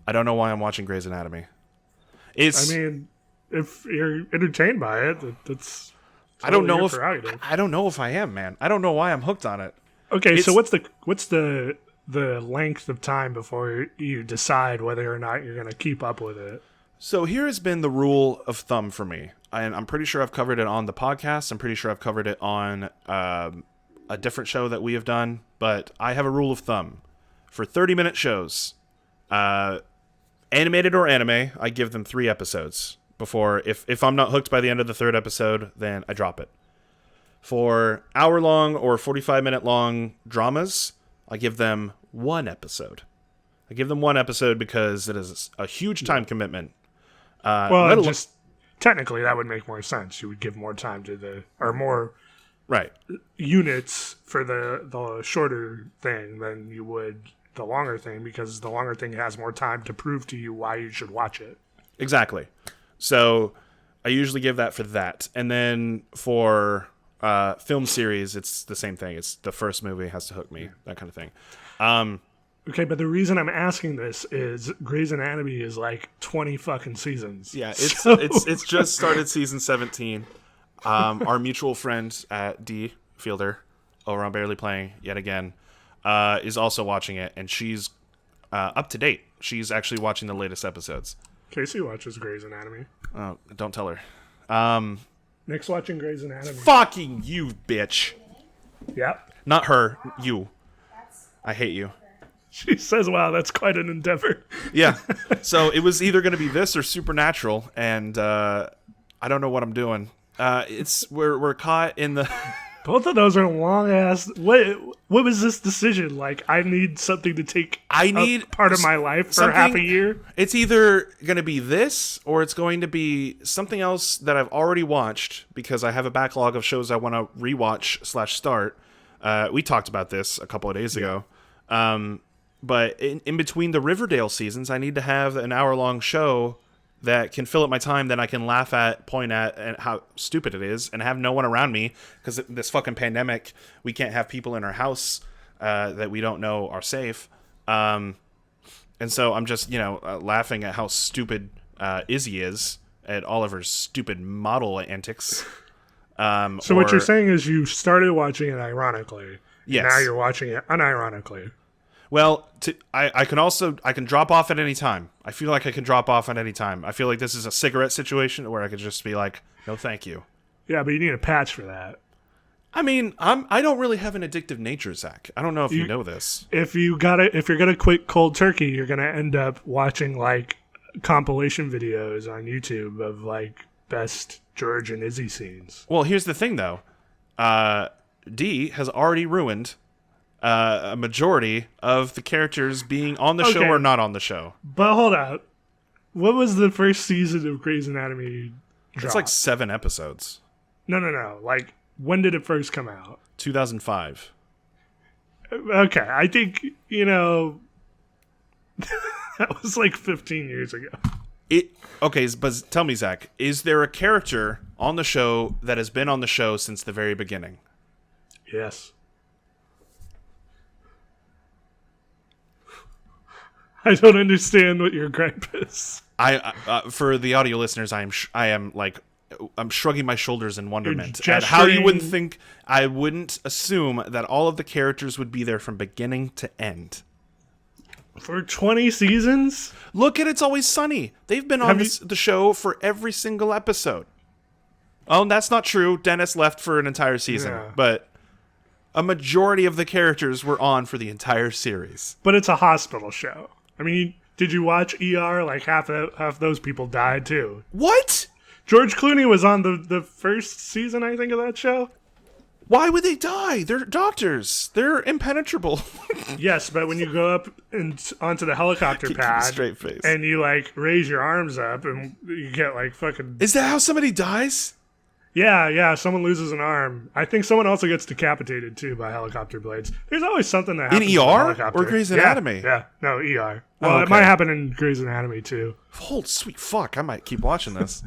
[SPEAKER 2] I don't know why I'm watching Grey's Anatomy.
[SPEAKER 1] I mean, if you're entertained by it, that's.
[SPEAKER 2] I don't know if I am, man. I don't know why I'm hooked on it.
[SPEAKER 1] Okay, so what's the length of time before you decide whether or not you're going to keep up with it?
[SPEAKER 2] So here has been the rule of thumb for me, and I'm pretty sure I've covered it on the podcast. I'm pretty sure I've covered it on a different show that we have done, but I have a rule of thumb for 30-minute shows. Animated or anime, I give them 3 episodes before. If I'm not hooked by the end of the 3rd episode, then I drop it. For hour-long or 45-minute long dramas, I give them 1 episode. I give them 1 episode because it is a huge time commitment.
[SPEAKER 1] Well, just technically that would make more sense. You would give more time to more
[SPEAKER 2] right
[SPEAKER 1] units for the shorter thing than you would the longer thing, because the longer thing has more time to prove to you why you should watch it.
[SPEAKER 2] Exactly. So I usually give that for that. And then for film series, it's the same thing. It's the first movie has to hook me, that kind of thing.
[SPEAKER 1] Okay, but the reason I'm asking this is Grey's Anatomy is like 20 fucking seasons.
[SPEAKER 2] Yeah, it's just started season 17. Our mutual friend at D Fielder over on Barely Playing yet again is also watching it, and she's up to date. She's actually watching the latest episodes.
[SPEAKER 1] Casey watches Grey's Anatomy.
[SPEAKER 2] Oh, don't tell her.
[SPEAKER 1] Nick's watching Grey's Anatomy.
[SPEAKER 2] Fucking you, bitch.
[SPEAKER 1] Yep.
[SPEAKER 2] Not her, you. I hate you.
[SPEAKER 1] She says, wow, that's quite an endeavor.
[SPEAKER 2] Yeah. So it was either going to be this or Supernatural, and I don't know what I'm doing. We're caught in the...
[SPEAKER 1] Both of those are long ass. What was this decision? Like, I need something to take part of my life for half a year?
[SPEAKER 2] It's either going to be this, or it's going to be something else that I've already watched, because I have a backlog of shows I want to rewatch/start. We talked about this a couple of days ago. But in between the Riverdale seasons, I need to have an hour-long show that can fill up my time, that I can laugh at, point at, and how stupid it is, and have no one around me, because this fucking pandemic, we can't have people in our house that we don't know are safe. And so I'm just, laughing at how stupid Izzy is, at Oliver's stupid model antics.
[SPEAKER 1] So what you're saying is you started watching it ironically.
[SPEAKER 2] Yes.
[SPEAKER 1] Now you're watching it unironically.
[SPEAKER 2] Well, I can drop off at any time. I feel like I can drop off at any time. I feel like this is a cigarette situation where I could just be like, no, thank you.
[SPEAKER 1] Yeah, but you need a patch for that.
[SPEAKER 2] I mean, I don't really have an addictive nature, Zach. I don't know if you know this.
[SPEAKER 1] If you're gonna quit cold turkey, you're gonna end up watching like compilation videos on YouTube of like best George and Izzy scenes.
[SPEAKER 2] Well, here's the thing, though. D has already ruined a majority of the characters being on the show or not on the show.
[SPEAKER 1] But hold out. What was the first season of Grey's Anatomy drop?
[SPEAKER 2] It's like 7 episodes.
[SPEAKER 1] No. Like, when did it first come out?
[SPEAKER 2] 2005.
[SPEAKER 1] Okay, I think, that was like 15 years ago.
[SPEAKER 2] Okay, but tell me, Zach, is there a character on the show that has been on the show since the very beginning?
[SPEAKER 1] Yes. I don't understand what your gripe is.
[SPEAKER 2] For the audio listeners, I'm shrugging my shoulders in wonderment
[SPEAKER 1] You're
[SPEAKER 2] at how you wouldn't think. I wouldn't assume that all of the characters would be there from beginning to end.
[SPEAKER 1] For 20 seasons?
[SPEAKER 2] Look at It's Always Sunny. They've been on the show for every single episode. Oh, that's not true. Dennis left for an entire season, but a majority of the characters were on for the entire series.
[SPEAKER 1] But it's a hospital show. I mean, did you watch ER? Like half those people died too.
[SPEAKER 2] What?
[SPEAKER 1] George Clooney was on the first season, I think, of that show.
[SPEAKER 2] Why would they die? They're doctors. They're impenetrable.
[SPEAKER 1] Yes, but when you go up onto the helicopter pad,
[SPEAKER 2] straight face,
[SPEAKER 1] and you like raise your arms up, and you get like fucking.
[SPEAKER 2] Is that how somebody dies?
[SPEAKER 1] Yeah. Someone loses an arm. I think someone also gets decapitated too by helicopter blades. There's always something that happens
[SPEAKER 2] in ER
[SPEAKER 1] helicopter.
[SPEAKER 2] or Grey's Anatomy.
[SPEAKER 1] Yeah, no ER. Well, It might happen in Grey's Anatomy too.
[SPEAKER 2] Holy sweet fuck! I might keep watching this.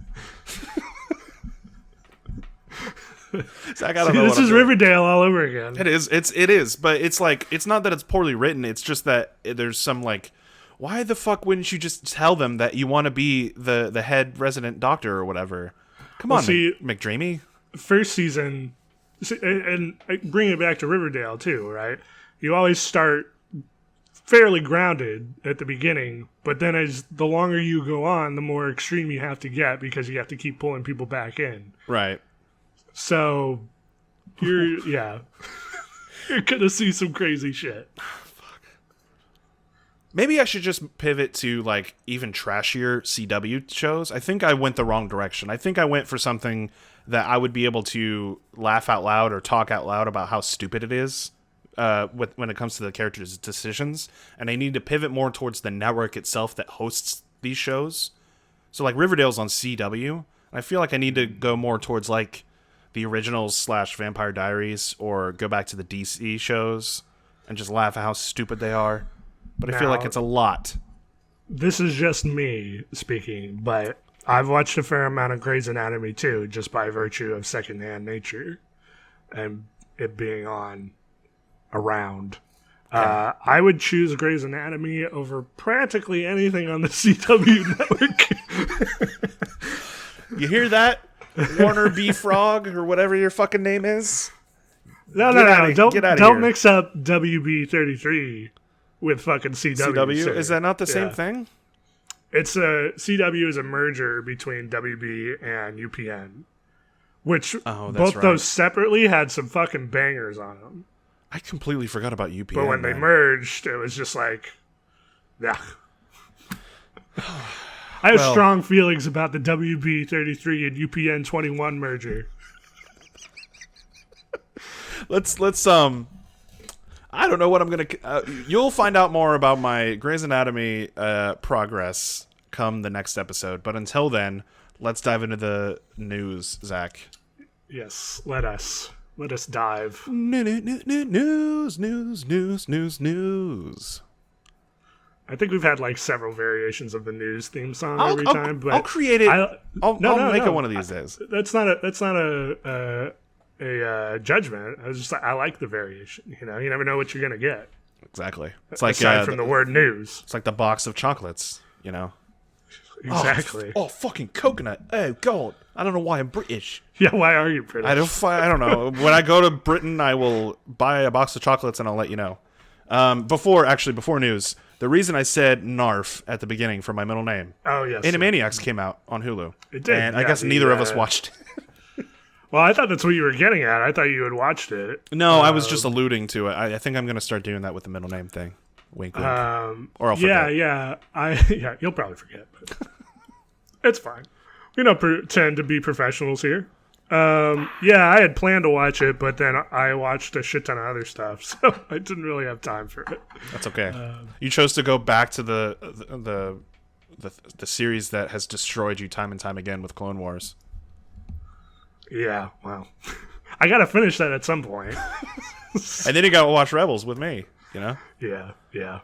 [SPEAKER 2] Zach, I don't know.
[SPEAKER 1] This is Riverdale all over again.
[SPEAKER 2] It is. It is. But it's like, it's not that it's poorly written. It's just that there's some like Why the fuck wouldn't you just tell them that you want to be the head resident doctor or whatever? Come on,
[SPEAKER 1] see,
[SPEAKER 2] McDreamy.
[SPEAKER 1] First season, and bring it back to Riverdale too, right? You always start fairly grounded at the beginning, but then as the longer you go on, the more extreme you have to get because you have to keep pulling people back in.
[SPEAKER 2] Right.
[SPEAKER 1] So you're you're gonna see some crazy shit.
[SPEAKER 2] Maybe I should just pivot to like even trashier CW shows. I think I went the wrong direction. I think I went for something that I would be able to laugh out loud or talk out loud about how stupid it is. When it comes to the characters' decisions, and I need to pivot more towards the network itself that hosts these shows. So, like, Riverdale's on CW. I feel like I need to go more towards, like, the originals / Vampire Diaries, or go back to the DC shows and just laugh at how stupid they are. But I feel like it's a lot.
[SPEAKER 1] This is just me speaking, but I've watched a fair amount of Grey's Anatomy, too, just by virtue of secondhand nature and it being on around. I would choose Grey's Anatomy over practically anything on the CW network.
[SPEAKER 2] You hear that, Warner B. Frog, or whatever your fucking name is?
[SPEAKER 1] No. Don't mix up WB33 with fucking CW.
[SPEAKER 2] CW?
[SPEAKER 1] Sir.
[SPEAKER 2] Is that not the same thing?
[SPEAKER 1] It's CW is a merger between WB and UPN, which both those separately had some fucking bangers on them.
[SPEAKER 2] I completely forgot about UPN.
[SPEAKER 1] But when they merged, it was just like, yeah. I have strong feelings about the WB33 and UPN 21 merger.
[SPEAKER 2] Let's I don't know what I'm gonna. You'll find out more about my Grey's Anatomy progress come the next episode. But until then, let's dive into the news, Zach.
[SPEAKER 1] Yes, let us dive.
[SPEAKER 2] News.
[SPEAKER 1] I think we've had like seveul variations of the news theme song every time, but
[SPEAKER 2] I'll create it. I'll make it one of these days.
[SPEAKER 1] That's not a judgment. I like the variation. You know, you never know what you're gonna get.
[SPEAKER 2] Exactly. It's like
[SPEAKER 1] aside from the word news.
[SPEAKER 2] It's like the box of chocolates. You know.
[SPEAKER 1] Exactly.
[SPEAKER 2] Oh, fucking coconut. Oh, God. I don't know why I'm British.
[SPEAKER 1] Yeah, why are you British?
[SPEAKER 2] I don't know. When I go to Britain, I will buy a box of chocolates and I'll let you know. Before news, the reason I said Narf at the beginning for my middle name.
[SPEAKER 1] Oh, yes.
[SPEAKER 2] Animaniacs came out on Hulu.
[SPEAKER 1] It did.
[SPEAKER 2] And I guess neither of us watched it.
[SPEAKER 1] Well, I thought that's what you were getting at. I thought you had watched it.
[SPEAKER 2] No, I was just alluding to it. I think I'm going to start doing that with the middle name thing. Wink, wink. Or I'll forget.
[SPEAKER 1] Yeah. You'll probably forget. But it's fine. We don't pretend to be professionals here. I had planned to watch it, but then I watched a shit ton of other stuff, so I didn't really have time for it.
[SPEAKER 2] That's okay. You chose to go back to the series that has destroyed you time and time again with Clone Wars.
[SPEAKER 1] Yeah, well, I gotta finish that at some point.
[SPEAKER 2] And then you gotta watch Rebels with me, you know?
[SPEAKER 1] Yeah.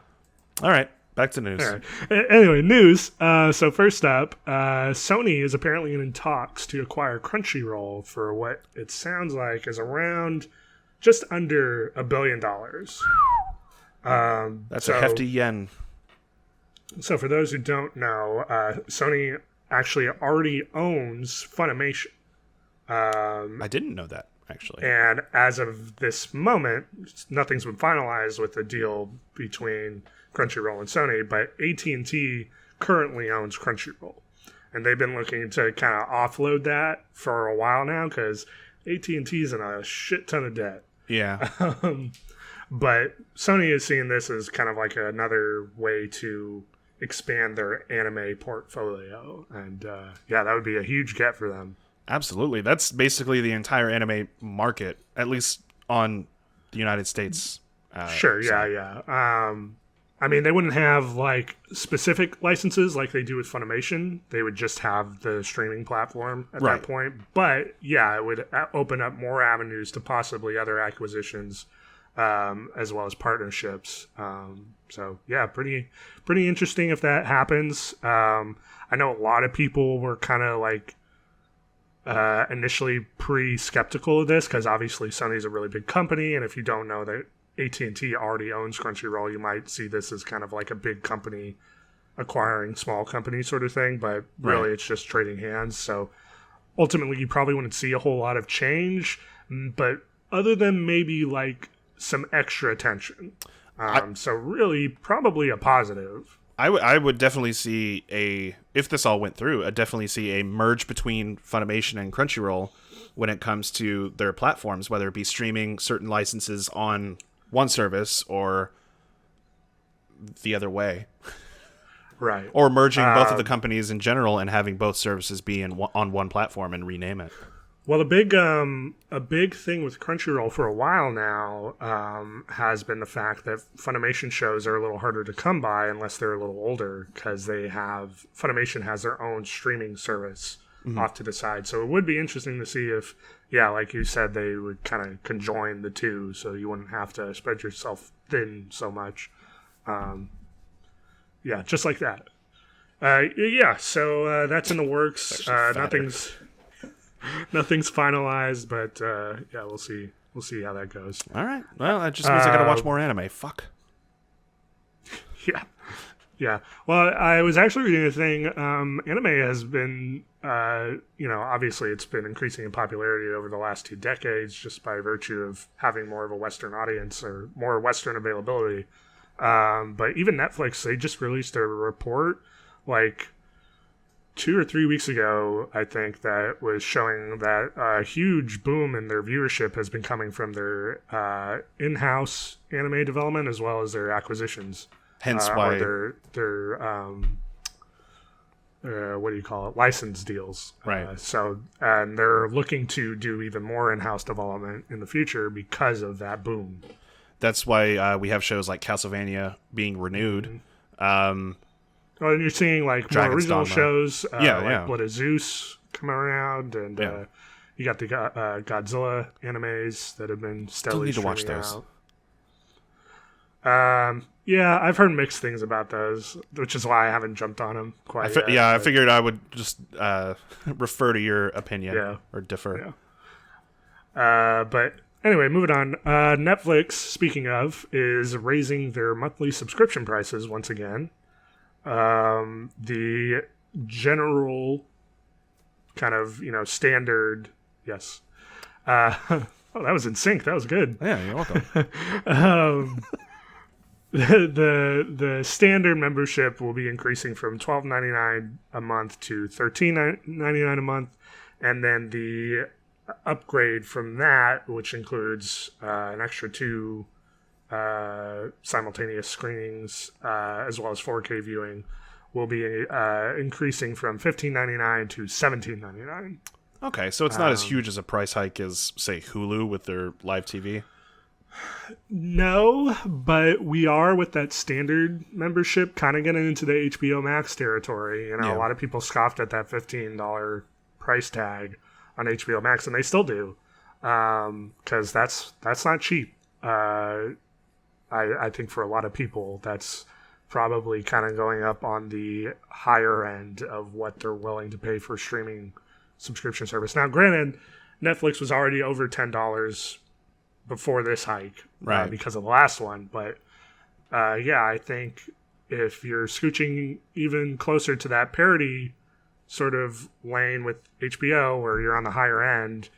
[SPEAKER 2] All right, back to news.
[SPEAKER 1] All right. Anyway, news. So first up, Sony is apparently in talks to acquire Crunchyroll for what it sounds like is around just under $1 billion.
[SPEAKER 2] That's a hefty yen.
[SPEAKER 1] So for those who don't know, Sony actually already owns Funimation.
[SPEAKER 2] I didn't know that, actually.
[SPEAKER 1] And as of this moment, nothing's been finalized with the deal between Crunchyroll and Sony, but AT&T currently owns Crunchyroll. And they've been looking to kind of offload that for a while now because AT&T's in a shit ton of debt.
[SPEAKER 2] Yeah.
[SPEAKER 1] But Sony is seeing this as kind of like another way to expand their anime portfolio. And that would be a huge get for them.
[SPEAKER 2] Absolutely. That's basically the entire anime market, at least on the United States.
[SPEAKER 1] Sure, yeah. I mean, they wouldn't have like specific licenses like they do with Funimation. They would just have the streaming platform at that point. But yeah, it would open up more avenues to possibly other acquisitions, as well as partnerships. So yeah, pretty interesting if that happens. I know a lot of people were kind of like initially skeptical of this because obviously Sony's a really big company, and if you don't know that AT&T already owns Crunchyroll, you might see this as kind of like a big company acquiring small company sort of thing, but really it's just trading hands. So ultimately, you probably wouldn't see a whole lot of change, but other than maybe like some extra attention. So really, probably a positive.
[SPEAKER 2] I would definitely see if this all went through, I'd definitely see a merge between Funimation and Crunchyroll when it comes to their platforms, whether it be streaming certain licenses on one service or the other way.
[SPEAKER 1] Right.
[SPEAKER 2] Or merging both of the companies in general and having both services be on one platform and rename it.
[SPEAKER 1] Well, a big thing with Crunchyroll for a while now has been the fact that Funimation shows are a little harder to come by unless they're a little older, because Funimation has their own streaming service off to the side. So it would be interesting to see if, like you said, they would kind of conjoin the two, so you wouldn't have to spread yourself thin so much. Just like that. So that's in the works. Nothing's finalized, but we'll see. We'll see how that goes.
[SPEAKER 2] All right. Well, that just means I gotta watch more anime. Fuck.
[SPEAKER 1] Yeah. Well, I was actually reading a thing. Anime has been, obviously it's been increasing in popularity over the last 2 decades just by virtue of having more of a Western audience or more Western availability. But even Netflix, they just released a report like 2 or 3 weeks ago, I think, that was showing that a huge boom in their viewership has been coming from their in-house anime development as well as their acquisitions.
[SPEAKER 2] Hence why
[SPEAKER 1] their what do you call it? License deals.
[SPEAKER 2] Right.
[SPEAKER 1] And they're looking to do even more in-house development in the future because of that boom.
[SPEAKER 2] That's why we have shows like Castlevania being renewed.
[SPEAKER 1] And you're seeing like
[SPEAKER 2] Dragon's
[SPEAKER 1] more original
[SPEAKER 2] Dogma.
[SPEAKER 1] shows,
[SPEAKER 2] Yeah.
[SPEAKER 1] What is Zeus coming around, and you got the Godzilla animes that have been steadily
[SPEAKER 2] Still need to watch
[SPEAKER 1] streaming
[SPEAKER 2] those.
[SPEAKER 1] out. I've heard mixed things about those, which is why I haven't jumped on them quite yet.
[SPEAKER 2] I figured I would just refer to your opinion or differ.
[SPEAKER 1] Yeah. But anyway, moving on. Netflix, speaking of, is raising their monthly subscription prices once again. The general kind of, standard, yes. That was in sync. That was good.
[SPEAKER 2] Yeah, you're welcome.
[SPEAKER 1] The standard membership will be increasing from $12.99 a month to $13.99 a month, and then the upgrade from that, which includes an extra 2 simultaneous screenings as well as 4K viewing, will be increasing from $15.99 to $17.99.
[SPEAKER 2] Okay, so it's not as huge as a price hike as, say, Hulu with their live TV?
[SPEAKER 1] No, but we are, with that standard membership, kind of getting into the HBO Max territory. A lot of people scoffed at that $15 price tag on HBO Max, and they still do, because that's not cheap. I think for a lot of people, that's probably kind of going up on the higher end of what they're willing to pay for streaming subscription service. Now, granted, Netflix was already over $10 before this hike,
[SPEAKER 2] right?
[SPEAKER 1] Because of the last one. But I think if you're scooching even closer to that parity sort of lane with HBO, where you're on the higher end,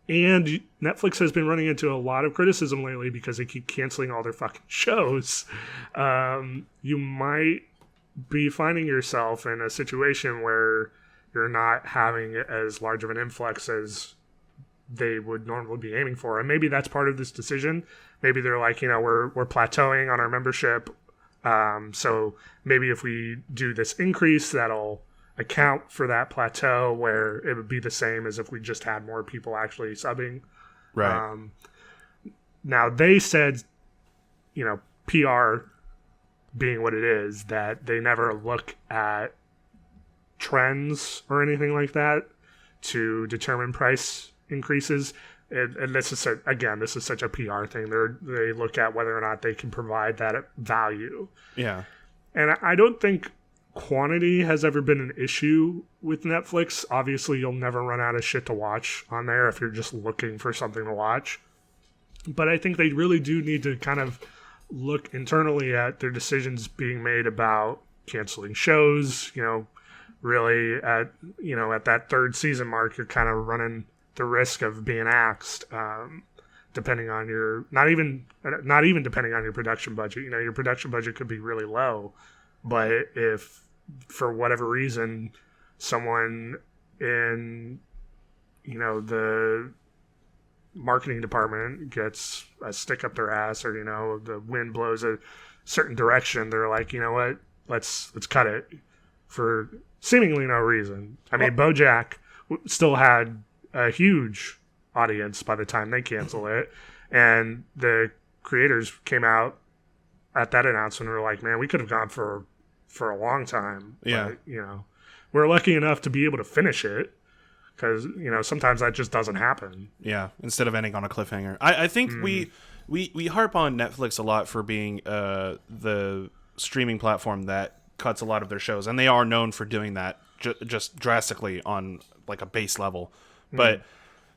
[SPEAKER 1] and Netflix has been running into a lot of criticism lately because they keep canceling all their fucking shows, you might be finding yourself in a situation where you're not having as large of an influx as they would normally be aiming for. And maybe that's part of this decision. Maybe they're like, we're plateauing on our membership. So maybe if we do this increase, that'll account for that plateau, where it would be the same as if we just had more people actually subbing.
[SPEAKER 2] Right.
[SPEAKER 1] Now, they said, PR being what it is, that they never look at trends or anything like that to determine price increases. And this is this is such a PR thing. They look at whether or not they can provide that value.
[SPEAKER 2] Yeah.
[SPEAKER 1] And I don't think quantity has ever been an issue with Netflix. Obviously, you'll never run out of shit to watch on there if you're just looking for something to watch. But I think they really do need to kind of look internally at their decisions being made about canceling shows. Really at that third season mark, you're kind of running the risk of being axed. Depending on your not even depending on your production budget. Your production budget could be really low, but if for whatever reason someone in the marketing department gets a stick up their ass, or the wind blows a certain direction, they're like, you know what, let's cut it for seemingly no reason. I mean, BoJack still had a huge audience by the time they canceled it, and the creators came out at that announcement and were like, man, we could have gone for a long time.
[SPEAKER 2] Yeah.
[SPEAKER 1] But, we're lucky enough to be able to finish it, because sometimes that just doesn't happen.
[SPEAKER 2] Yeah, instead of ending on a cliffhanger. I think we harp on Netflix a lot for being the streaming platform that cuts a lot of their shows, and they are known for doing that just drastically on like a base level. But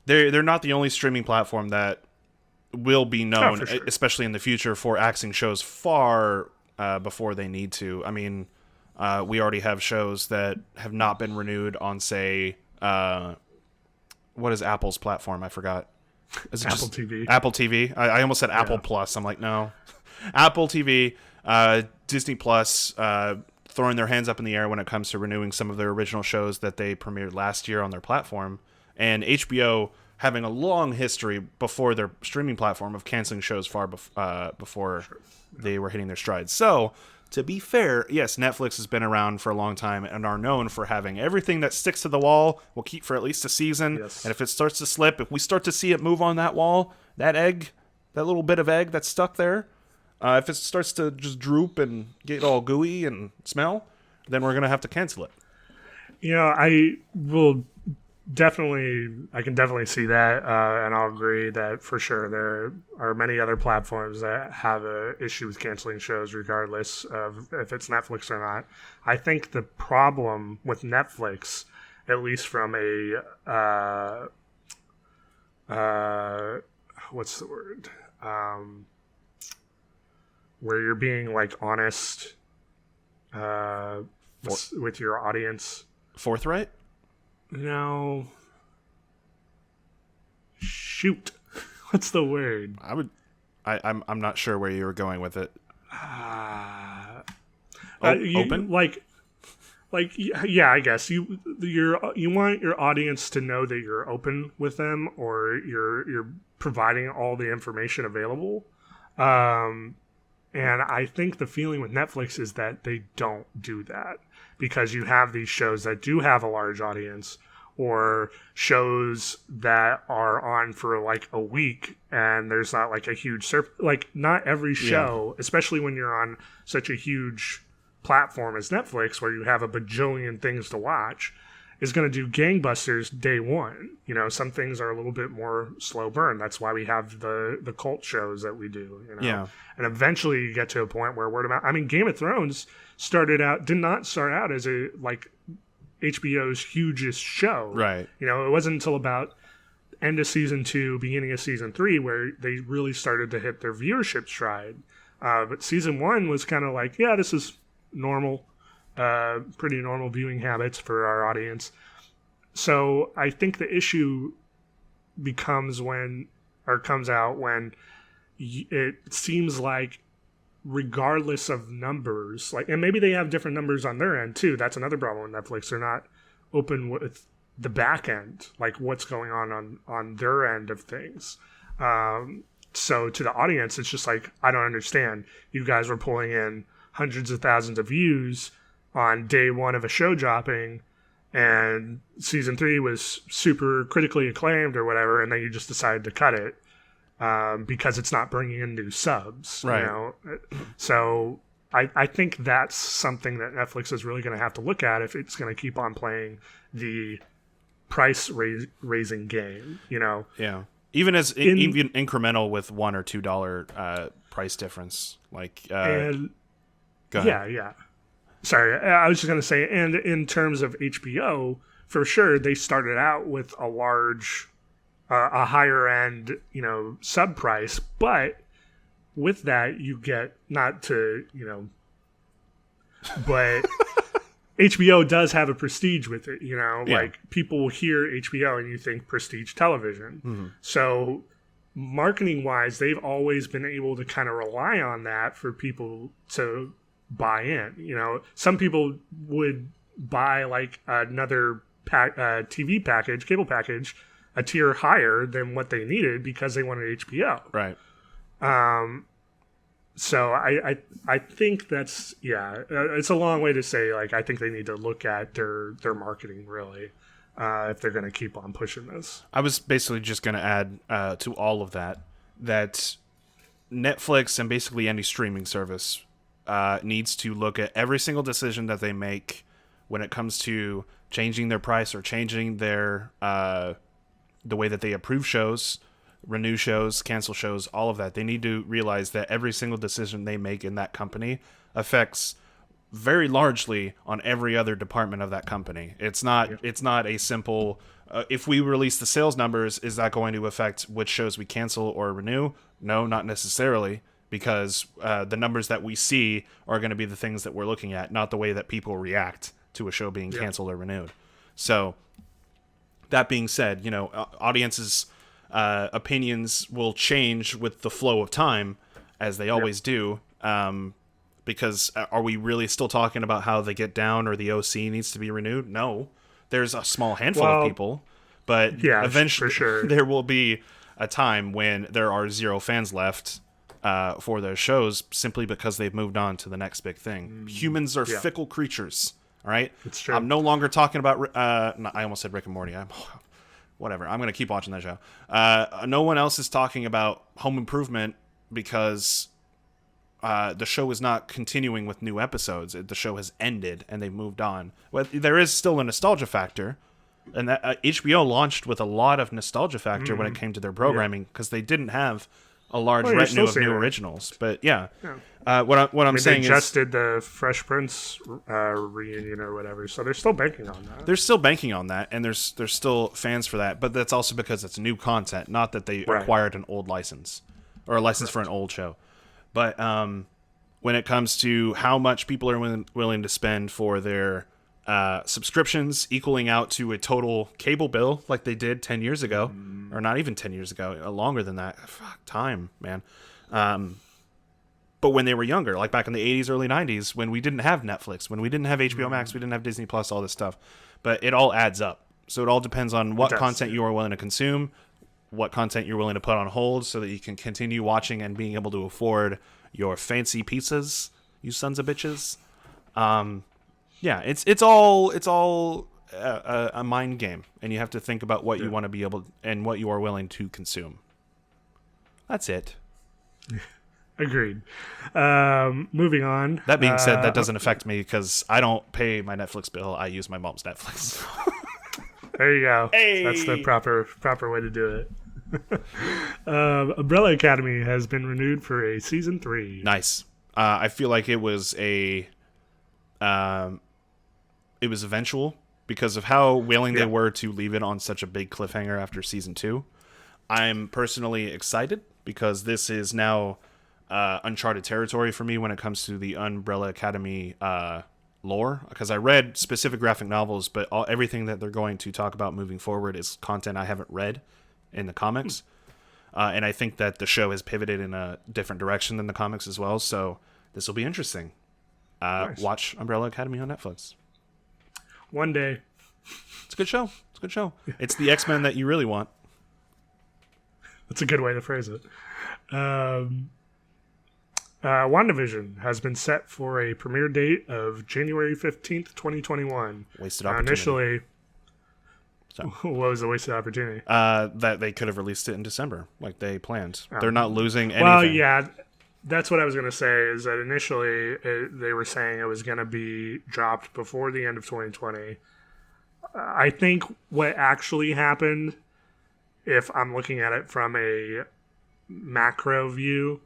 [SPEAKER 2] they're not the only streaming platform that will be known,
[SPEAKER 1] sure,
[SPEAKER 2] especially in the future, for axing shows far before they need to. I mean, we already have shows that have not been renewed on, say, what is Apple's platform? I forgot. Is it
[SPEAKER 1] Apple
[SPEAKER 2] just
[SPEAKER 1] TV.
[SPEAKER 2] Apple TV. I almost said Apple Plus. I'm like, no. Apple TV, Disney Plus, throwing their hands up in the air when it comes to renewing some of their original shows that they premiered last year on their platform, and HBO having a long history before their streaming platform of canceling shows far before they were hitting their stride. So, to be fair, yes, Netflix has been around for a long time and are known for having everything that sticks to the wall will keep for at least a season.
[SPEAKER 1] Yes.
[SPEAKER 2] And if it starts to slip, if we start to see it move on that wall, that egg, that little bit of egg that's stuck there, if it starts to just droop and get all gooey and smell, then we're going to have to cancel it.
[SPEAKER 1] I can definitely see that, and I'll agree that for sure there are many other platforms that have an issue with canceling shows regardless of if it's Netflix or not. I think the problem with Netflix, at least from a what's the word, where you're being like honest with your audience.
[SPEAKER 2] Forthright?
[SPEAKER 1] No. Shoot. What's the word?
[SPEAKER 2] I'm not sure where you were going with it. Open?
[SPEAKER 1] Yeah, I guess you want your audience to know that you're open with them, or you're providing all the information available. And I think the feeling with Netflix is that they don't do that, because you have these shows that do have a large audience, or shows that are on for like a week and there's not like a huge not every show, especially when you're on such a huge platform as Netflix, where you have a bajillion things to watch, is going to do gangbusters day one. Some things are a little bit more slow burn. That's why we have the cult shows that we do.
[SPEAKER 2] Yeah.
[SPEAKER 1] And eventually you get to a point where word of mouth. I mean, Game of Thrones did not start out as a like HBO's hugest show.
[SPEAKER 2] Right.
[SPEAKER 1] It wasn't until about end of season 2, beginning of season 3, where they really started to hit their viewership stride. But season 1 was kind of like, yeah, this is normal. Pretty normal viewing habits for our audience. So I think the issue comes out when it seems like, regardless of numbers, and maybe they have different numbers on their end too. That's another problem with Netflix. They're not open with the back end, like what's going on their end of things. So to the audience, it's just like, I don't understand. You guys were pulling in hundreds of thousands of views on day one of a show dropping, and season 3 was super critically acclaimed or whatever, and then you just decided to cut it because it's not bringing in new subs.
[SPEAKER 2] Right.
[SPEAKER 1] So I think that's something that Netflix is really going to have to look at if it's going to keep on playing the price raising game.
[SPEAKER 2] Yeah. Even even incremental with $1 or $2 price difference, like.
[SPEAKER 1] And
[SPEAKER 2] go ahead.
[SPEAKER 1] Yeah. Sorry, I was just going to say, and in terms of HBO, for sure, they started out with a large a higher end, sub price. But with that, you get not to, but HBO does have a prestige with it, like people will hear HBO and you think prestige television.
[SPEAKER 2] Mm-hmm.
[SPEAKER 1] So marketing wise, they've always been able to kind of rely on that for people to buy in. Some people would buy like another TV package, cable package, a tier higher than what they needed because they wanted HBO.
[SPEAKER 2] Right.
[SPEAKER 1] So I think that's it's a long way to say like I think they need to look at their marketing really if they're going to keep on pushing this.
[SPEAKER 2] I was basically just going to add to all of that Netflix and basically any streaming service needs to look at every single decision that they make when it comes to changing their price or changing their the way that they approve shows, renew shows, cancel shows, all of that. They need to realize that every single decision they make in that company affects very largely on every other department of that company. It's not a simple if we release the sales numbers, is that going to affect which shows we cancel or renew? No, not necessarily, because the numbers that we see are going to be the things that we're looking at, not the way that people react to a show being canceled or renewed. So that being said, audiences opinions will change with the flow of time, as they always do. Because are we really still talking about how The Get Down or the OC needs to be renewed? No. There's a small handful of people, but eventually
[SPEAKER 1] for sure.
[SPEAKER 2] There will be a time when there are zero fans left for those shows simply because they've moved on to the next big thing. Humans are fickle creatures, all right?
[SPEAKER 1] It's true.
[SPEAKER 2] I'm no longer talking about... I almost said Rick and Morty. Whatever. I'm going to keep watching that show. No one else is talking about Home Improvement because... the show is not continuing with new episodes. The show has ended, and they've moved on. But there is still a nostalgia factor, and that HBO launched with a lot of nostalgia factor when it came to their programming because they didn't have a large retinue of new originals. But what I'm saying
[SPEAKER 1] they just did the Fresh Prince reunion or whatever, so they're still banking on that.
[SPEAKER 2] They're still banking on that, and there's still fans for that. But that's also because it's new content, not that they acquired an old license or a license for an old show. But when it comes to how much people are willing to spend for their subscriptions, equaling out to a total cable bill like they did 10 years ago, or not even 10 years ago, longer than that. Fuck, time, man. But when they were younger, like back in the 80s, early 90s, when we didn't have Netflix, when we didn't have HBO Max, we didn't have Disney Plus, all this stuff. But it all adds up. So it all depends on what content you are willing to consume, what content you're willing to put on hold so that you can continue watching and being able to afford your fancy pizzas, you sons of bitches. It's all a mind game, and you have to think about what you want to be able and what you are willing to consume. That's it.
[SPEAKER 1] Agreed. Moving on.
[SPEAKER 2] That being said, that doesn't affect me because I don't pay my Netflix bill. I use my mom's Netflix.
[SPEAKER 1] There you go.
[SPEAKER 2] Hey!
[SPEAKER 1] That's the proper way to do it. Umbrella Academy has been renewed for a season 3.
[SPEAKER 2] Nice. I feel like it was eventual because of how willing they were to leave it on such a big cliffhanger after season 2. I'm personally excited because this is now uncharted territory for me when it comes to the Umbrella Academy lore, because I read specific graphic novels, but everything that they're going to talk about moving forward is content I haven't read in the comics. And I think that the show has pivoted in a different direction than the comics as well, so this will be interesting. Nice. Watch Umbrella Academy on Netflix.
[SPEAKER 1] One day.
[SPEAKER 2] It's a good show. It's the X-Men that you really want.
[SPEAKER 1] That's a good way to phrase it. WandaVision has been set for a premiere date of January 15th, 2021.
[SPEAKER 2] Wasted opportunity.
[SPEAKER 1] Initially, what was the wasted opportunity?
[SPEAKER 2] That they could have released it in December, like they planned. They're not losing anything.
[SPEAKER 1] Well, yeah, that's what I was going to say, is that initially they were saying it was going to be dropped before the end of 2020. I think what actually happened, if I'm looking at it from a macro view,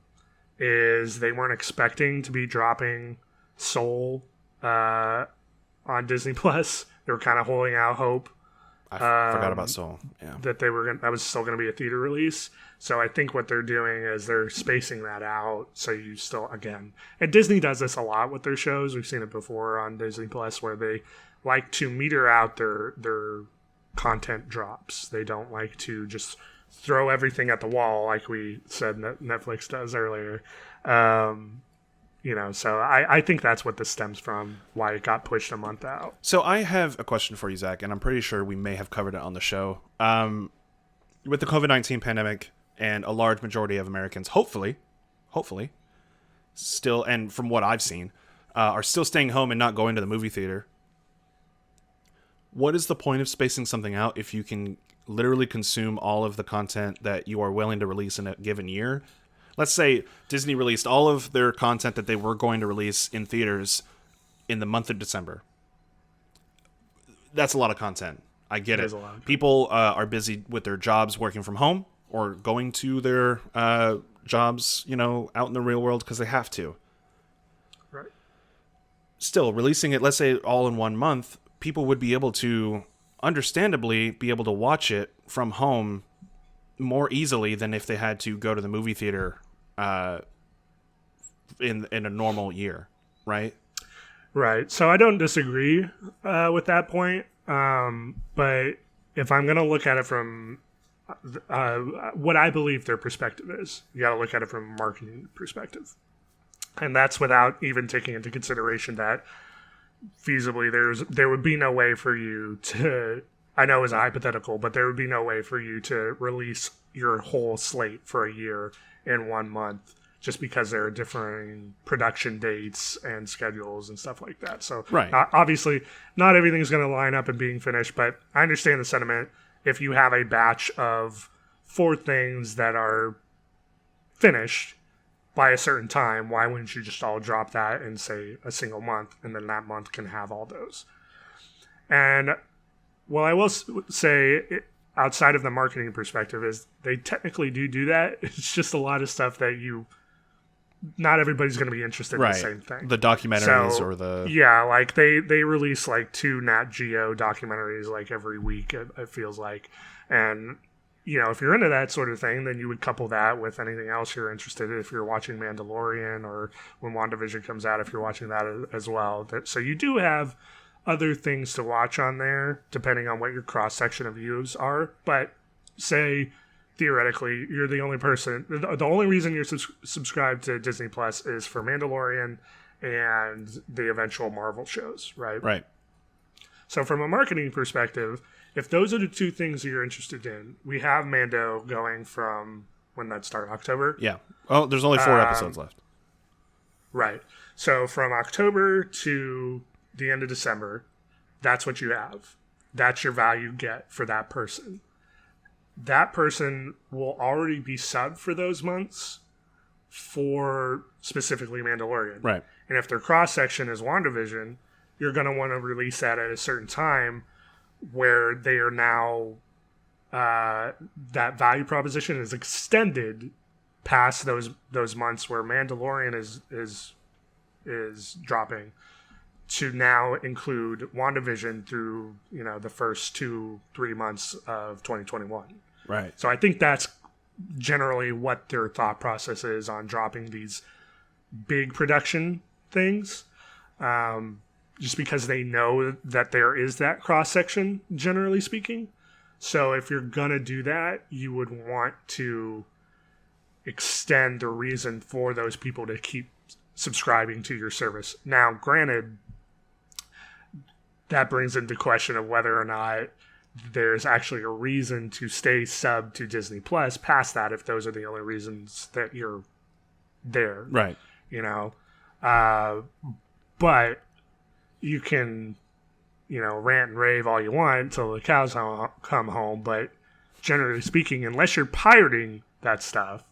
[SPEAKER 1] is they weren't expecting to be dropping Soul on Disney Plus. They were kind of holding out hope.
[SPEAKER 2] I forgot about Soul. Yeah.
[SPEAKER 1] That was still going to be a theater release. So I think what they're doing is they're spacing that out. So you still, again, and Disney does this a lot with their shows. We've seen it before on Disney Plus, where they like to meter out their content drops. They don't like to just throw everything at the wall like we said Netflix does earlier. So I think that's what this stems from, why it got pushed a month out.
[SPEAKER 2] So I have a question for you, Zach, and I'm pretty sure we may have covered it on the show. With the COVID-19 pandemic and a large majority of Americans, hopefully, still, and from what I've seen, are still staying home and not going to the movie theater. What is the point of spacing something out if you can literally consume all of the content that you are willing to release in a given year? Let's say Disney released all of their content that they were going to release in theaters in the month of December. That's a lot of content. I get it. People are busy with their jobs, working from home or going to their jobs, out in the real world because they have to.
[SPEAKER 1] Right.
[SPEAKER 2] Still, releasing it, let's say all in 1 month, people would be able to, understandably, be able to watch it from home more easily than if they had to go to the movie theater in a normal year, right?
[SPEAKER 1] Right. So I don't disagree with that point. But if I'm going to look at it from what I believe their perspective is, you got to look at it from a marketing perspective. And that's without even taking into consideration that feasibly there would be no way for you to, I know it's a hypothetical, but there would be no way for you to release your whole slate for a year in 1 month, just because there are differing production dates and schedules and stuff like that. So
[SPEAKER 2] right.
[SPEAKER 1] Obviously, not everything's going to line up and being finished, but I understand the sentiment. If you have a batch of 4 things that are finished by a certain time, why wouldn't you just all drop that in, say, a single month, and then that month can have all those? And well, I will say, outside of the marketing perspective, is they technically do that. It's just a lot of stuff that not everybody's going to be interested in the same thing.
[SPEAKER 2] The documentaries or the...
[SPEAKER 1] Yeah, like they release like 2 Nat Geo documentaries like every week, it feels like. And, if you're into that sort of thing, then you would couple that with anything else you're interested in. If you're watching Mandalorian, or when WandaVision comes out, if you're watching that as well. So you do have other things to watch on there, depending on what your cross-section of views are. But say, theoretically, you're the only person, the only reason you're subscribed to Disney Plus is for Mandalorian and the eventual Marvel shows, right?
[SPEAKER 2] Right.
[SPEAKER 1] So from a marketing perspective, if those are the 2 things you're interested in, we have Mando going from, when that start, October?
[SPEAKER 2] Yeah. Oh, there's only 4 episodes left.
[SPEAKER 1] Right. So from October to the end of December, that's what you have. That's your value get for that person. That person will already be subbed for those months for specifically Mandalorian.
[SPEAKER 2] Right.
[SPEAKER 1] And if their cross-section is WandaVision, you're going to want to release that at a certain time where they are now, that value proposition is extended past those months where Mandalorian is dropping, to now include WandaVision through, the first 2-3 months of 2021.
[SPEAKER 2] Right.
[SPEAKER 1] So I think that's generally what their thought process is on dropping these big production things, just because they know that there is that cross-section, generally speaking. So if you're going to do that, you would want to extend the reason for those people to keep subscribing to your service. Now, granted, that brings into question of whether or not there's actually a reason to stay subbed to Disney Plus past that, if those are the only reasons that you're there.
[SPEAKER 2] Right.
[SPEAKER 1] But you can, rant and rave all you want until the cows come home. But generally speaking, unless you're pirating that stuff,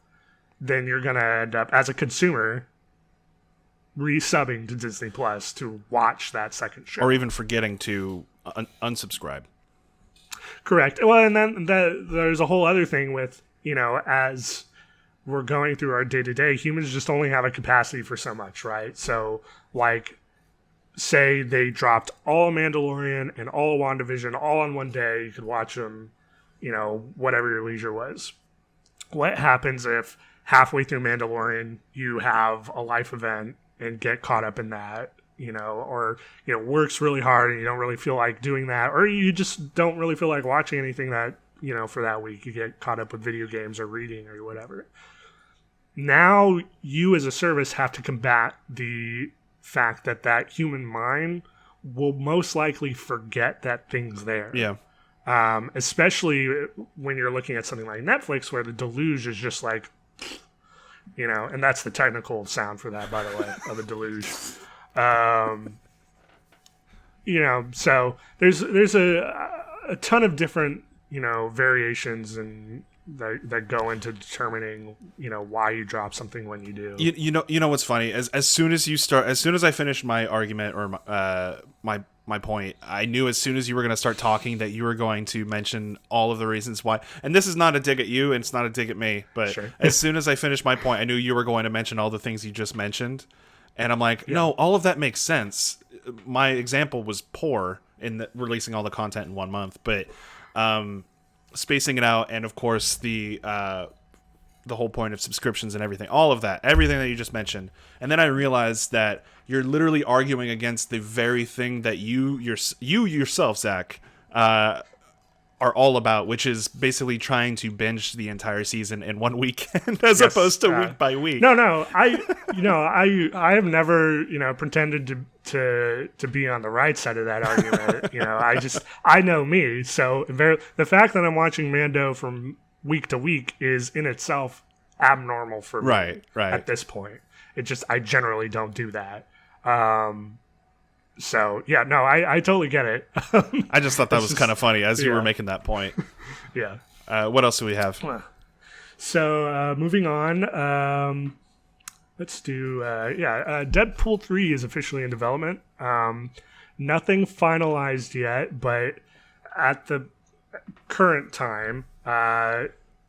[SPEAKER 1] then you're going to end up, as a consumer, resubbing to Disney Plus to watch that second show.
[SPEAKER 2] Or even forgetting to unsubscribe.
[SPEAKER 1] Correct. Well, and then there's a whole other thing with, as we're going through our day-to-day, humans just only have a capacity for so much, right? So, like, say they dropped all of Mandalorian and all of WandaVision all on one day. You could watch them, whatever your leisure was. What happens if halfway through Mandalorian you have a life event and get caught up in that, or works really hard and you don't really feel like doing that, or you just don't really feel like watching anything that, for that week. You get caught up with video games or reading or whatever. Now you as a service have to combat the fact that human mind will most likely forget that thing's there.
[SPEAKER 2] Yeah.
[SPEAKER 1] Especially when you're looking at something like Netflix, where the deluge is just like, and that's the technical sound for that, by the way, of a deluge. So there's a ton of different, variations and that go into determining, why you drop something when you do.
[SPEAKER 2] You know what's funny? As soon as I finished my argument or my point, I knew as soon as you were going to start talking that you were going to mention all of the reasons why. And this is not a dig at you, and it's not a dig at me, but sure. As soon as I finished my point, I knew you were going to mention all the things you just mentioned. And I'm like, no, all of that makes sense. My example was poor in releasing all the content in 1 month, but spacing it out, and of course the whole point of subscriptions and everything that you just mentioned. And then I realized that you're literally arguing against the very thing that you yourself, Zach, are all about, which is basically trying to binge the entire season in one weekend as opposed to week by week.
[SPEAKER 1] No, I have never, pretended to be on the right side of that argument. I know me. So the fact that I'm watching Mando from week to week is in itself abnormal for me.
[SPEAKER 2] Right.
[SPEAKER 1] At this point, I generally don't do that. So yeah, no, I totally get it.
[SPEAKER 2] I just thought that was kind of funny as you were making that point.
[SPEAKER 1] Yeah.
[SPEAKER 2] What else do we have?
[SPEAKER 1] So moving on, let's do Deadpool 3 is officially in development. Nothing finalized yet, but at the current time,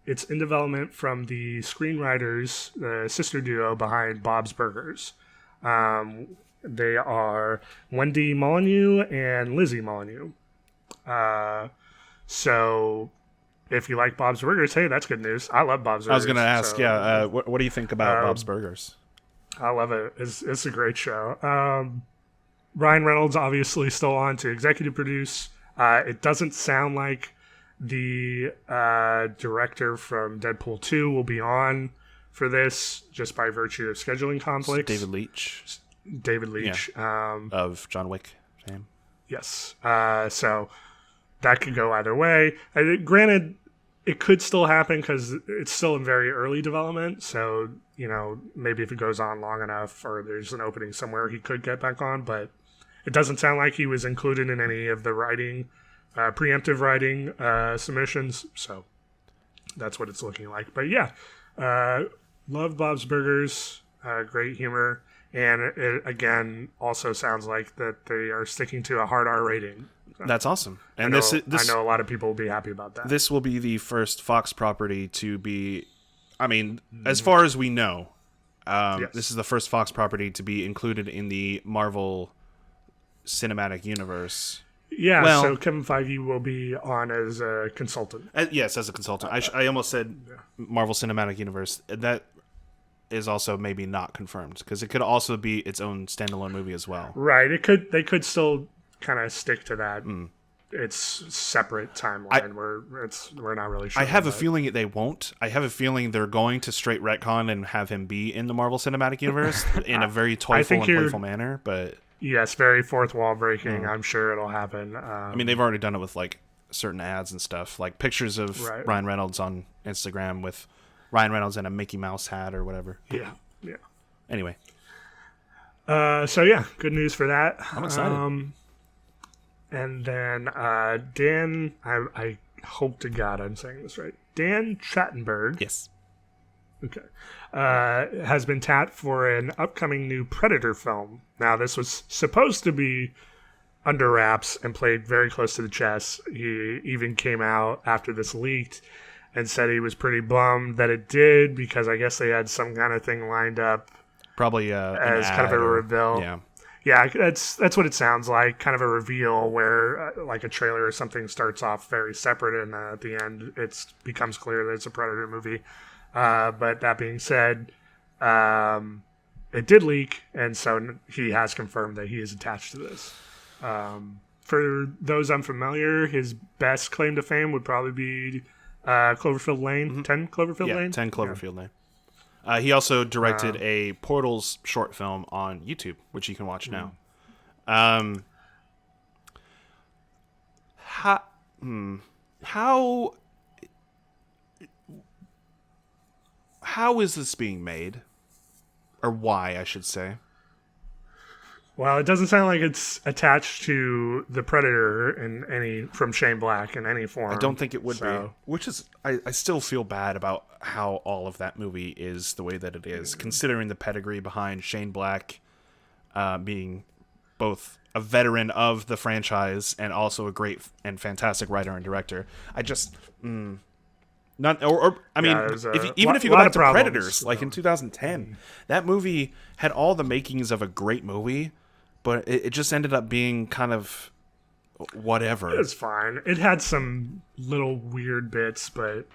[SPEAKER 1] it's in development from the Screenwriters, the sister duo behind Bob's Burgers. They are Wendy Molyneux and Lizzie Molyneux. So if you like Bob's Burgers, hey, that's good news. I love Bob's Burgers.
[SPEAKER 2] I was going to ask, what do you think about Bob's Burgers?
[SPEAKER 1] I love it. It's a great show. Ryan Reynolds obviously still on to executive produce. It doesn't sound like the director from Deadpool 2 will be on for this, just by virtue of scheduling conflicts. David Leitch.
[SPEAKER 2] Yeah. Of John Wick fame.
[SPEAKER 1] Yes. So that could go either way. Granted, it could still happen because it's still in very early development. So, maybe if it goes on long enough or there's an opening somewhere, he could get back on. But it doesn't sound like he was included in any of the writing, preemptive writing submissions. So that's what it's looking like. But yeah, love Bob's Burgers. Great humor. And it, again, also sounds like that they are sticking to a hard R rating. So
[SPEAKER 2] that's awesome. And
[SPEAKER 1] I know a lot of people will be happy about that.
[SPEAKER 2] This will be the first Fox property to be, as far as we know, yes. This is the first Fox property to be included in the Marvel Cinematic Universe.
[SPEAKER 1] Yeah, so Kevin Feige will be on as a consultant.
[SPEAKER 2] Yes, as a consultant. I almost said Marvel Cinematic Universe. That is also maybe not confirmed because it could also be its own standalone movie as well.
[SPEAKER 1] Right. They could still kind of stick to that. It's separate timeline we're not really sure.
[SPEAKER 2] I have a feeling they won't. I have a feeling they're going to straight retcon and have him be in the Marvel Cinematic Universe in a very toyful and playful manner. But
[SPEAKER 1] yes, very fourth wall breaking. I'm sure it'll happen.
[SPEAKER 2] They've already done it with like certain ads and stuff, like pictures of Ryan Reynolds on Instagram with Ryan Reynolds in a Mickey Mouse hat or whatever.
[SPEAKER 1] Yeah.
[SPEAKER 2] Anyway.
[SPEAKER 1] So yeah, good news for that.
[SPEAKER 2] I'm excited.
[SPEAKER 1] And then Dan, I hope to God I'm saying this right. Dan Trachtenberg.
[SPEAKER 2] Yes.
[SPEAKER 1] Okay. Has been tapped for an upcoming new Predator film. Now, this was supposed to be under wraps and played very close to the chest. He even came out after this leaked and said he was pretty bummed that it did because I guess they had some kind of thing lined up.
[SPEAKER 2] Probably
[SPEAKER 1] as kind of a reveal. Yeah, that's what it sounds like. Kind of a reveal where, like a trailer or something starts off very separate, and at the end it becomes clear that it's a Predator movie. But that being said, it did leak, and so he has confirmed that he is attached to this. For those unfamiliar, his best claim to fame would probably be Cloverfield Lane, 10 Cloverfield Lane?
[SPEAKER 2] 10 Cloverfield Lane. He also directed a Portals short film on YouTube, which you can watch now. How is this being made? Or why, I should say.
[SPEAKER 1] Well, it doesn't sound like it's attached to the Predator from Shane Black in any form.
[SPEAKER 2] I don't think it would be. Which is, I still feel bad about how all of that movie is the way that it is, considering the pedigree behind Shane Black being both a veteran of the franchise and also a great and fantastic writer and director. I just... even if you go back to Predators, like in 2010, that movie had all the makings of a great movie, but it just ended up being kind of whatever.
[SPEAKER 1] It was fine. It had some little weird bits, but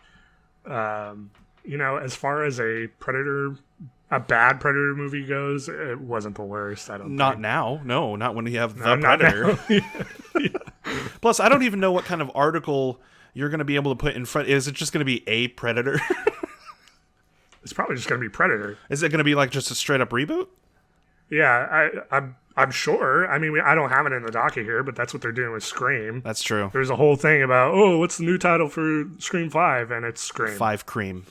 [SPEAKER 1] as far as a bad Predator movie goes, it wasn't the worst. I don't.
[SPEAKER 2] Not
[SPEAKER 1] think.
[SPEAKER 2] Now, no, not when you have the Predator. Plus, I don't even know what kind of article you're going to be able to put in front. Is it just going to be a Predator?
[SPEAKER 1] It's probably just going to be Predator.
[SPEAKER 2] Is it going to be like just a straight up reboot?
[SPEAKER 1] Yeah, I'm sure. I mean, I don't have it in the docket here, but that's what they're doing with Scream.
[SPEAKER 2] That's true.
[SPEAKER 1] There's a whole thing about, what's the new title for Scream 5? And it's Scream.
[SPEAKER 2] 5 Cream.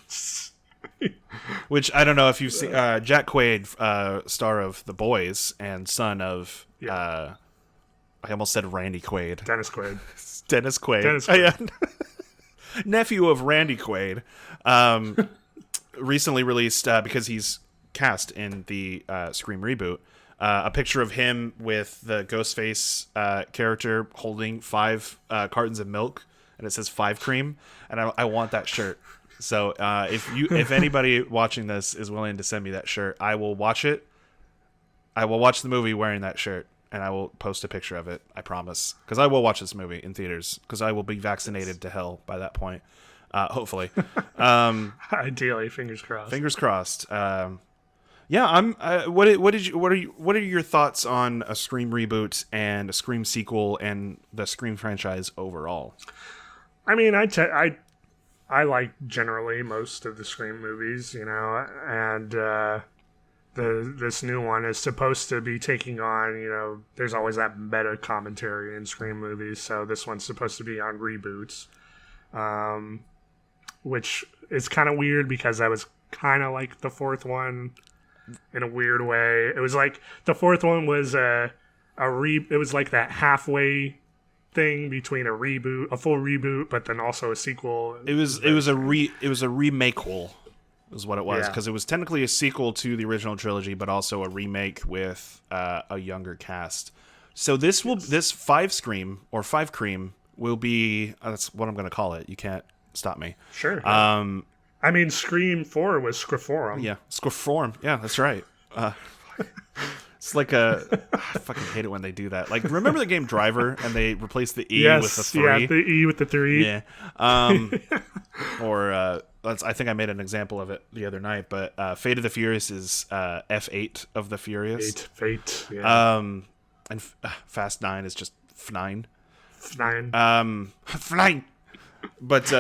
[SPEAKER 2] Which, I don't know if you've seen, Jack Quaid, star of The Boys and son of, I almost said Randy Quaid.
[SPEAKER 1] Dennis Quaid.
[SPEAKER 2] Dennis Quaid. Nephew of Randy Quaid. Recently released, because he's cast in the Scream reboot, a picture of him with the Ghostface character holding 5 cartons of milk, and it says 5 Cream, and I want that shirt. So if anybody watching this is willing to send me that shirt, I will watch it. I will watch the movie wearing that shirt, and I will post a picture of it. I promise, because I will watch this movie in theaters, because I will be vaccinated to hell by that point. Hopefully.
[SPEAKER 1] Ideally, fingers crossed.
[SPEAKER 2] Fingers crossed. I'm. What are your thoughts on a Scream reboot and a Scream sequel and the Scream franchise overall?
[SPEAKER 1] I mean, I like generally most of the Scream movies, and this new one is supposed to be taking on, there's always that meta commentary in Scream movies, so this one's supposed to be on reboots, which is kind of weird because that was kind of like the fourth one in a weird way. It was like the fourth one was it was like that halfway thing between a full reboot, but then also a sequel.
[SPEAKER 2] It was a remake-quel is what it was, because it was technically a sequel to the original trilogy, but also a remake with a younger cast. So this 5 Scream or 5 Cream will be, that's what I'm going to call it. You can't stop me.
[SPEAKER 1] Sure. I mean, Scream 4 was Scriforum.
[SPEAKER 2] Yeah, Scriforum. Yeah, that's right. It's like I fucking hate it when they do that. Like, remember the game Driver and they replace the E with the 3?
[SPEAKER 1] Yeah, the E with the 3.
[SPEAKER 2] Yeah. I think I made an example of it the other night, but Fate of the Furious is F8 of the Furious.
[SPEAKER 1] Fate, yeah.
[SPEAKER 2] And Fast 9 is just F9.
[SPEAKER 1] F9.
[SPEAKER 2] F9! But,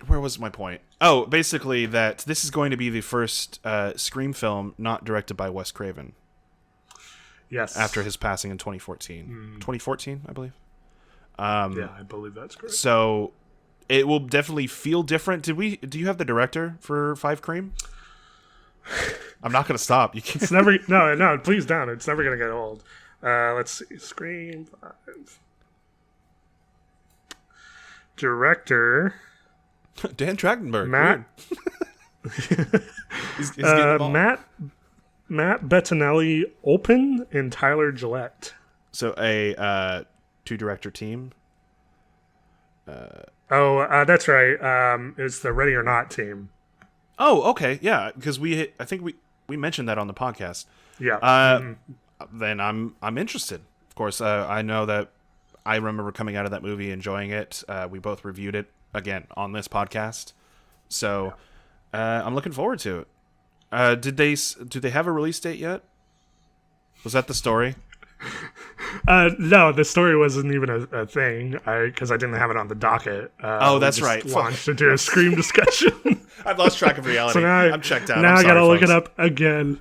[SPEAKER 2] where was my point? Oh, basically that this is going to be the first Scream film not directed by Wes Craven.
[SPEAKER 1] Yes.
[SPEAKER 2] After his passing in 2014. 2014, I believe.
[SPEAKER 1] Yeah, I believe that's correct.
[SPEAKER 2] So it will definitely feel different. Do you have the director for 5 Cream? I'm not going to stop. You can't.
[SPEAKER 1] It's never. No, please don't. It's never going to get old. Let's see. Scream 5. Director.
[SPEAKER 2] Dan Trachtenberg.
[SPEAKER 1] Matt.
[SPEAKER 2] he's
[SPEAKER 1] Matt Bettinelli Olpin and Tyler Gillette.
[SPEAKER 2] So a 2-director team.
[SPEAKER 1] That's right. It's the Ready or Not team.
[SPEAKER 2] Oh, okay, yeah. Because I think we mentioned that on the podcast.
[SPEAKER 1] Yeah.
[SPEAKER 2] Then I'm interested. Of course, I know that I remember coming out of that movie enjoying it. We both reviewed it again on this podcast, so I'm looking forward to it. Do they have a release date yet? Was that the story?
[SPEAKER 1] No, the story wasn't even a thing because I didn't have it on the docket.
[SPEAKER 2] That's
[SPEAKER 1] we just
[SPEAKER 2] right.
[SPEAKER 1] Launched into a Scream discussion.
[SPEAKER 2] I've lost track of reality.
[SPEAKER 1] So now
[SPEAKER 2] I'm checked out.
[SPEAKER 1] Now
[SPEAKER 2] I'm
[SPEAKER 1] I gotta
[SPEAKER 2] sorry,
[SPEAKER 1] look
[SPEAKER 2] folks.
[SPEAKER 1] it up again.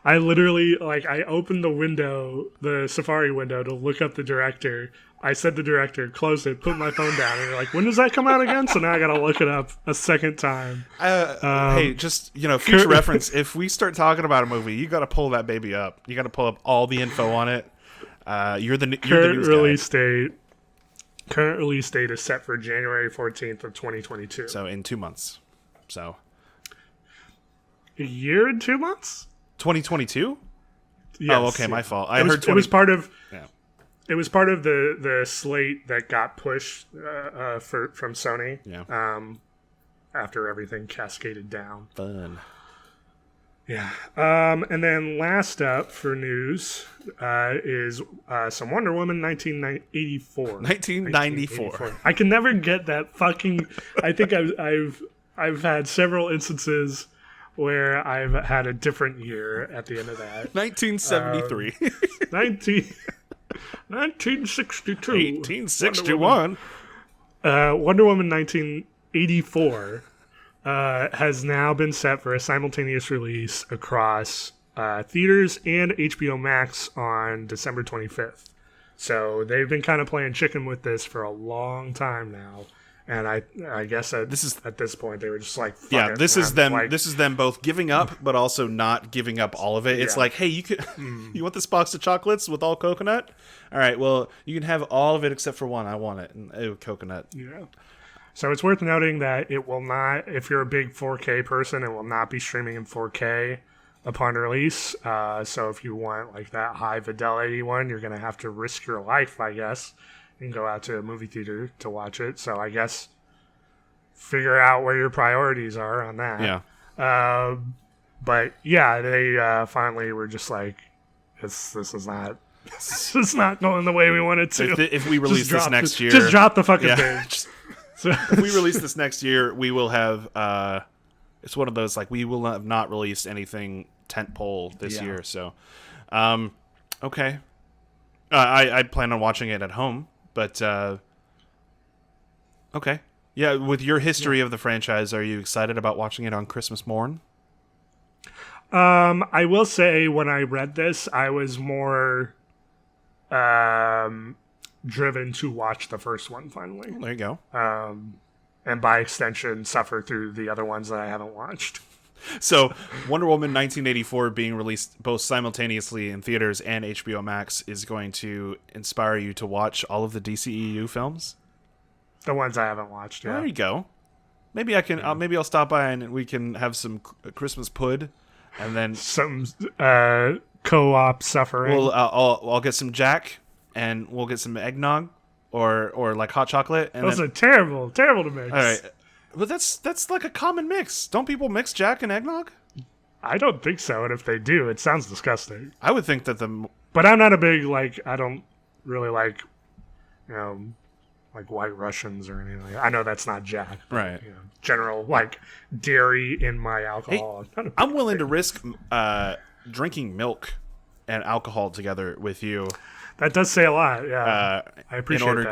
[SPEAKER 1] I literally I opened the Safari window to look up the director. I said the director, closed it, put my phone down, and you're like, when does that come out again? So now I gotta look it up a second time.
[SPEAKER 2] Hey, just future reference. If we start talking about a movie, you got to pull that baby up. You got to pull up all the info on it. You're the news guy.
[SPEAKER 1] Current release date is set for January 14th of 2022.
[SPEAKER 2] So in 2 months. So
[SPEAKER 1] a year and 2 months.
[SPEAKER 2] 2022.
[SPEAKER 1] Yes,
[SPEAKER 2] oh, okay, my fault.
[SPEAKER 1] It was part of.
[SPEAKER 2] Yeah.
[SPEAKER 1] It was part of the slate that got pushed from Sony.
[SPEAKER 2] Yeah.
[SPEAKER 1] After everything cascaded down.
[SPEAKER 2] Fun.
[SPEAKER 1] Yeah. And then last up for news is some Wonder Woman 1984.
[SPEAKER 2] 1994.
[SPEAKER 1] I can never get that fucking. I think I've had several instances where I've had a different year at the end of that.
[SPEAKER 2] 1973.
[SPEAKER 1] 1962.
[SPEAKER 2] 1861.
[SPEAKER 1] Wonder Woman 1984 has now been set for a simultaneous release across theaters and HBO Max on December 25th. So they've been kind of playing chicken with this for a long time now. And I guess at this point they were just like, fuck
[SPEAKER 2] yeah,
[SPEAKER 1] it,
[SPEAKER 2] this is
[SPEAKER 1] man.
[SPEAKER 2] them. This is them both giving up, but also not giving up all of it. It's like, hey, you could, you want this box of chocolates with all coconut? All right, well, you can have all of it except for one. I want it, and coconut.
[SPEAKER 1] Yeah. So it's worth noting that it will not, if you're a big 4K person, it will not be streaming in 4K upon release. So if you want like that high fidelity one, you're gonna have to risk your life, I guess, and go out to a movie theater to watch it. So I guess figure out where your priorities are on that.
[SPEAKER 2] Yeah.
[SPEAKER 1] But yeah, they finally were just like, this is not. This is not going the way we want it to.
[SPEAKER 2] If we release this next year,
[SPEAKER 1] just drop the fucking thing.
[SPEAKER 2] If we release this next year, we will have. It's one of those like we will have not released anything tentpole this year. So, okay. I plan on watching it at home, but okay. Yeah, with your history of the franchise, are you excited about watching it on Christmas morn?
[SPEAKER 1] I will say when I read this, I was more driven to watch the first one finally.
[SPEAKER 2] Well, there you go.
[SPEAKER 1] And by extension, suffer through the other ones that I haven't watched.
[SPEAKER 2] So, Wonder Woman 1984 being released both simultaneously in theaters and HBO Max is going to inspire you to watch all of the DCEU films?
[SPEAKER 1] The ones I haven't watched, yeah.
[SPEAKER 2] There you go. Maybe I can. Maybe I'll stop by and we can have some Christmas pud, and then
[SPEAKER 1] some co-op suffering.
[SPEAKER 2] Well, I'll get some Jack, and we'll get some eggnog, or like hot chocolate. And
[SPEAKER 1] those are terrible to mix.
[SPEAKER 2] All right, but that's like a common mix. Don't people mix Jack and eggnog?
[SPEAKER 1] I don't think so, and if they do, it sounds disgusting.
[SPEAKER 2] I would think that
[SPEAKER 1] But I'm not a big I don't really like, like White Russians or anything like that. I know that's not Jack. But,
[SPEAKER 2] right.
[SPEAKER 1] General like dairy in my alcohol.
[SPEAKER 2] Hey, I'm willing to risk drinking milk and alcohol together with you.
[SPEAKER 1] That does say a lot. Yeah, I appreciate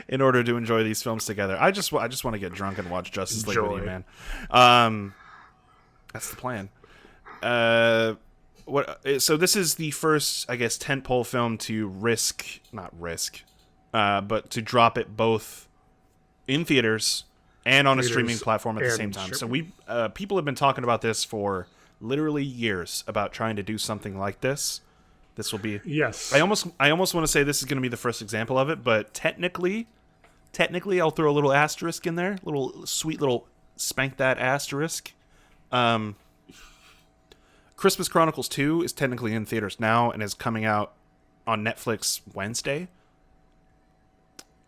[SPEAKER 2] in order to enjoy these films together. I just want to get drunk and watch Justice League with you, man. That's the plan. So this is the first, I guess, tentpole film to but to drop it both in theaters and on a streaming platform at the same time. So people have been talking about this for literally years about trying to do something like this. This will be I almost want to say this is going to be the first example of it, but technically I'll throw a little asterisk in there, sweet little spank that asterisk. Christmas Chronicles 2 is technically in theaters now and is coming out on Netflix Wednesday.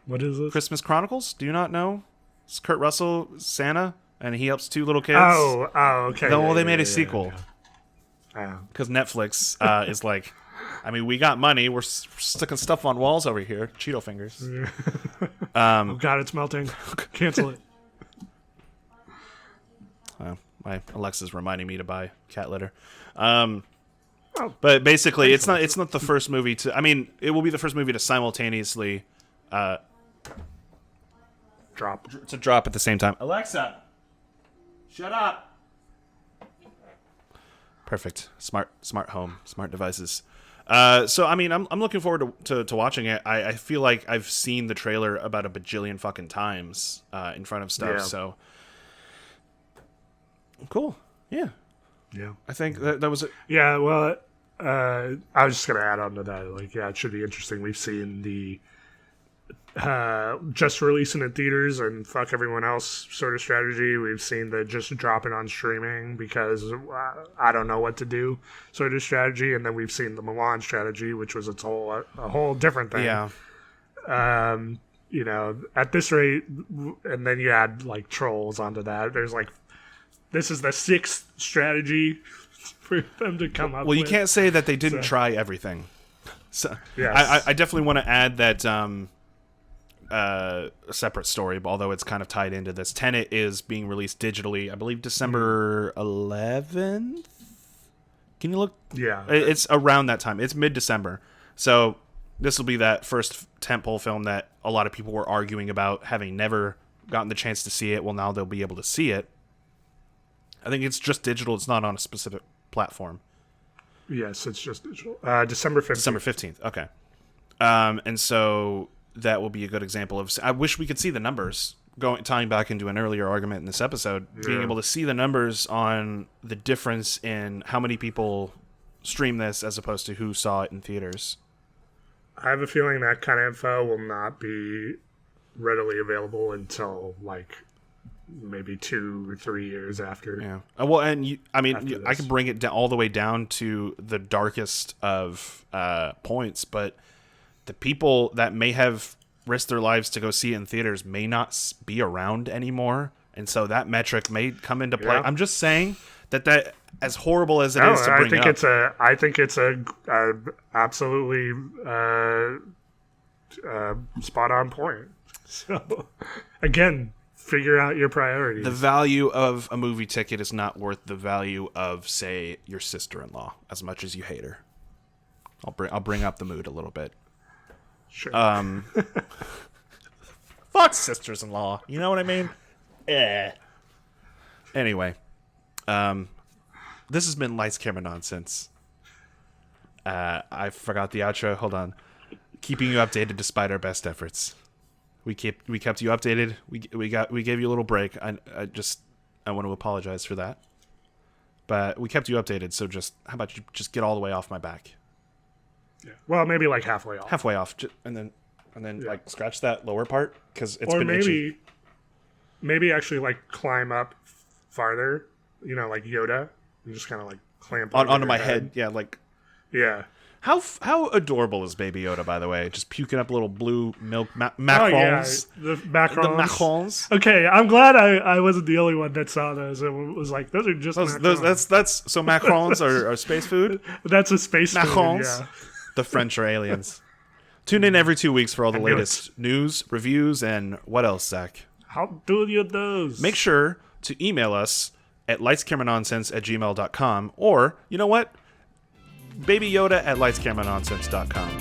[SPEAKER 1] What is this?
[SPEAKER 2] Christmas Chronicles? Do you not know? It's Kurt Russell, Santa. and he helps two little kids.
[SPEAKER 1] Oh, okay.
[SPEAKER 2] Well, they made a sequel
[SPEAKER 1] Yeah.
[SPEAKER 2] because Netflix is like, I mean, we got money. We're sticking stuff on walls over here. Cheeto fingers.
[SPEAKER 1] Oh God, it's melting. Cancel it.
[SPEAKER 2] My Alexa's reminding me to buy cat litter. But basically, it's not the first movie to. I mean, it will be the first movie to simultaneously
[SPEAKER 1] Drop.
[SPEAKER 2] to drop at the same time. Alexa, shut up. Perfect. Smart home, smart devices. So I mean, I'm looking forward to watching it. I feel like I've seen the trailer about a bajillion fucking times in front of stuff.
[SPEAKER 1] Yeah.
[SPEAKER 2] So cool. Yeah.
[SPEAKER 1] Yeah.
[SPEAKER 2] I think that was it.
[SPEAKER 1] Yeah. Well, I was just gonna add on to that. Like, yeah, it should be interesting. We've seen the just releasing in theaters and fuck everyone else sort of strategy. We've seen the just drop it on streaming because I don't know what to do sort of strategy, and then we've seen the Milan strategy, which was a whole different thing.
[SPEAKER 2] Yeah.
[SPEAKER 1] You know, at this rate, and then you add like trolls onto that. There's like, this is the 6th strategy for them to come up.
[SPEAKER 2] Well, you
[SPEAKER 1] with.
[SPEAKER 2] can't say that they didn't try everything. So
[SPEAKER 1] Yes.
[SPEAKER 2] I definitely want to add that a separate story, although it's kind of tied into this. Tenet is being released digitally, I believe December 11th. Can you look?
[SPEAKER 1] Yeah.
[SPEAKER 2] It's around that time. It's mid-December. So this will be that first tentpole film that a lot of people were arguing about, having never gotten the chance to see it. Well, now they'll be able to see it. I think it's just digital. It's not on a specific platform.
[SPEAKER 1] Yes, it's just digital. December 15th.
[SPEAKER 2] December 15th. Okay. And so that will be a good example of. I wish we could see the numbers. Tying back into an earlier argument in this episode, being able to see the numbers on the difference in how many people stream this as opposed to who saw it in theaters.
[SPEAKER 1] I have a feeling that kind of info will not be readily available until like maybe 2 or 3 years after.
[SPEAKER 2] Yeah. Well, and I can bring it down all the way down to the darkest of points, but the people that may have risked their lives to go see it in theaters may not be around anymore, and so that metric may come into play.
[SPEAKER 1] Yeah.
[SPEAKER 2] I'm just saying that as horrible as it is to bring up,
[SPEAKER 1] I think it's a absolutely spot on point. So again, figure out your priorities.
[SPEAKER 2] the value of a movie ticket is not worth the value of, say, your sister-in-law, as much as you hate her. I'll bring up the mood a little bit.
[SPEAKER 1] Sure.
[SPEAKER 2] Fuck sisters-in-law. You know what I mean? Anyway, this has been Lights, Camera, Nonsense. I forgot the outro. Hold on. Keeping you updated despite our best efforts. We kept you updated. We gave you a little break. I want to apologize for that. But we kept you updated. So how about you just get all the way off my back?
[SPEAKER 1] Yeah. Well, maybe like halfway off.
[SPEAKER 2] Halfway off, and then like scratch that lower part because it's
[SPEAKER 1] Or
[SPEAKER 2] been itchy.
[SPEAKER 1] maybe actually like climb up farther. You know, like Yoda, and just kind of like clamp
[SPEAKER 2] onto
[SPEAKER 1] your
[SPEAKER 2] my head. Yeah, like
[SPEAKER 1] Yeah.
[SPEAKER 2] how adorable is Baby Yoda, by the way? Just puking up little blue milk
[SPEAKER 1] Oh yeah,
[SPEAKER 2] macarons.
[SPEAKER 1] the macarons.
[SPEAKER 2] The macarons.
[SPEAKER 1] Okay, I'm glad I wasn't the only one that saw those. It was like those are just macarons.
[SPEAKER 2] That's so macarons are space food.
[SPEAKER 1] That's a space food.
[SPEAKER 2] Macarons.
[SPEAKER 1] Yeah.
[SPEAKER 2] The French are aliens. Tune in every 2 weeks for all the latest news, reviews, and what else, Zach?
[SPEAKER 1] How do you those?
[SPEAKER 2] Make sure to email us at lightscameranonsense@gmail.com, or, you know what? Baby Yoda at lightscameranonsense.com,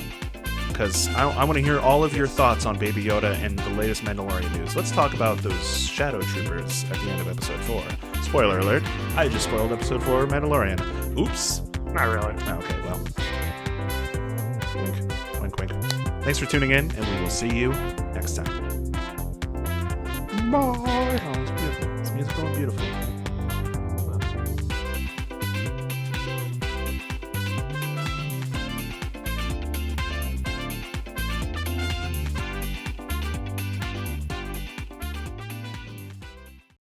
[SPEAKER 2] because I want to hear all of your thoughts on Baby Yoda and the latest Mandalorian news. Let's talk about those Shadow Troopers at the end of episode 4. Spoiler alert, I just spoiled episode 4 of Mandalorian. Oops.
[SPEAKER 1] Not really.
[SPEAKER 2] Okay, well. Wink, wink, wink. Thanks for tuning in, and we will see you next time. Bye. Oh, it's beautiful. This music's going beautiful.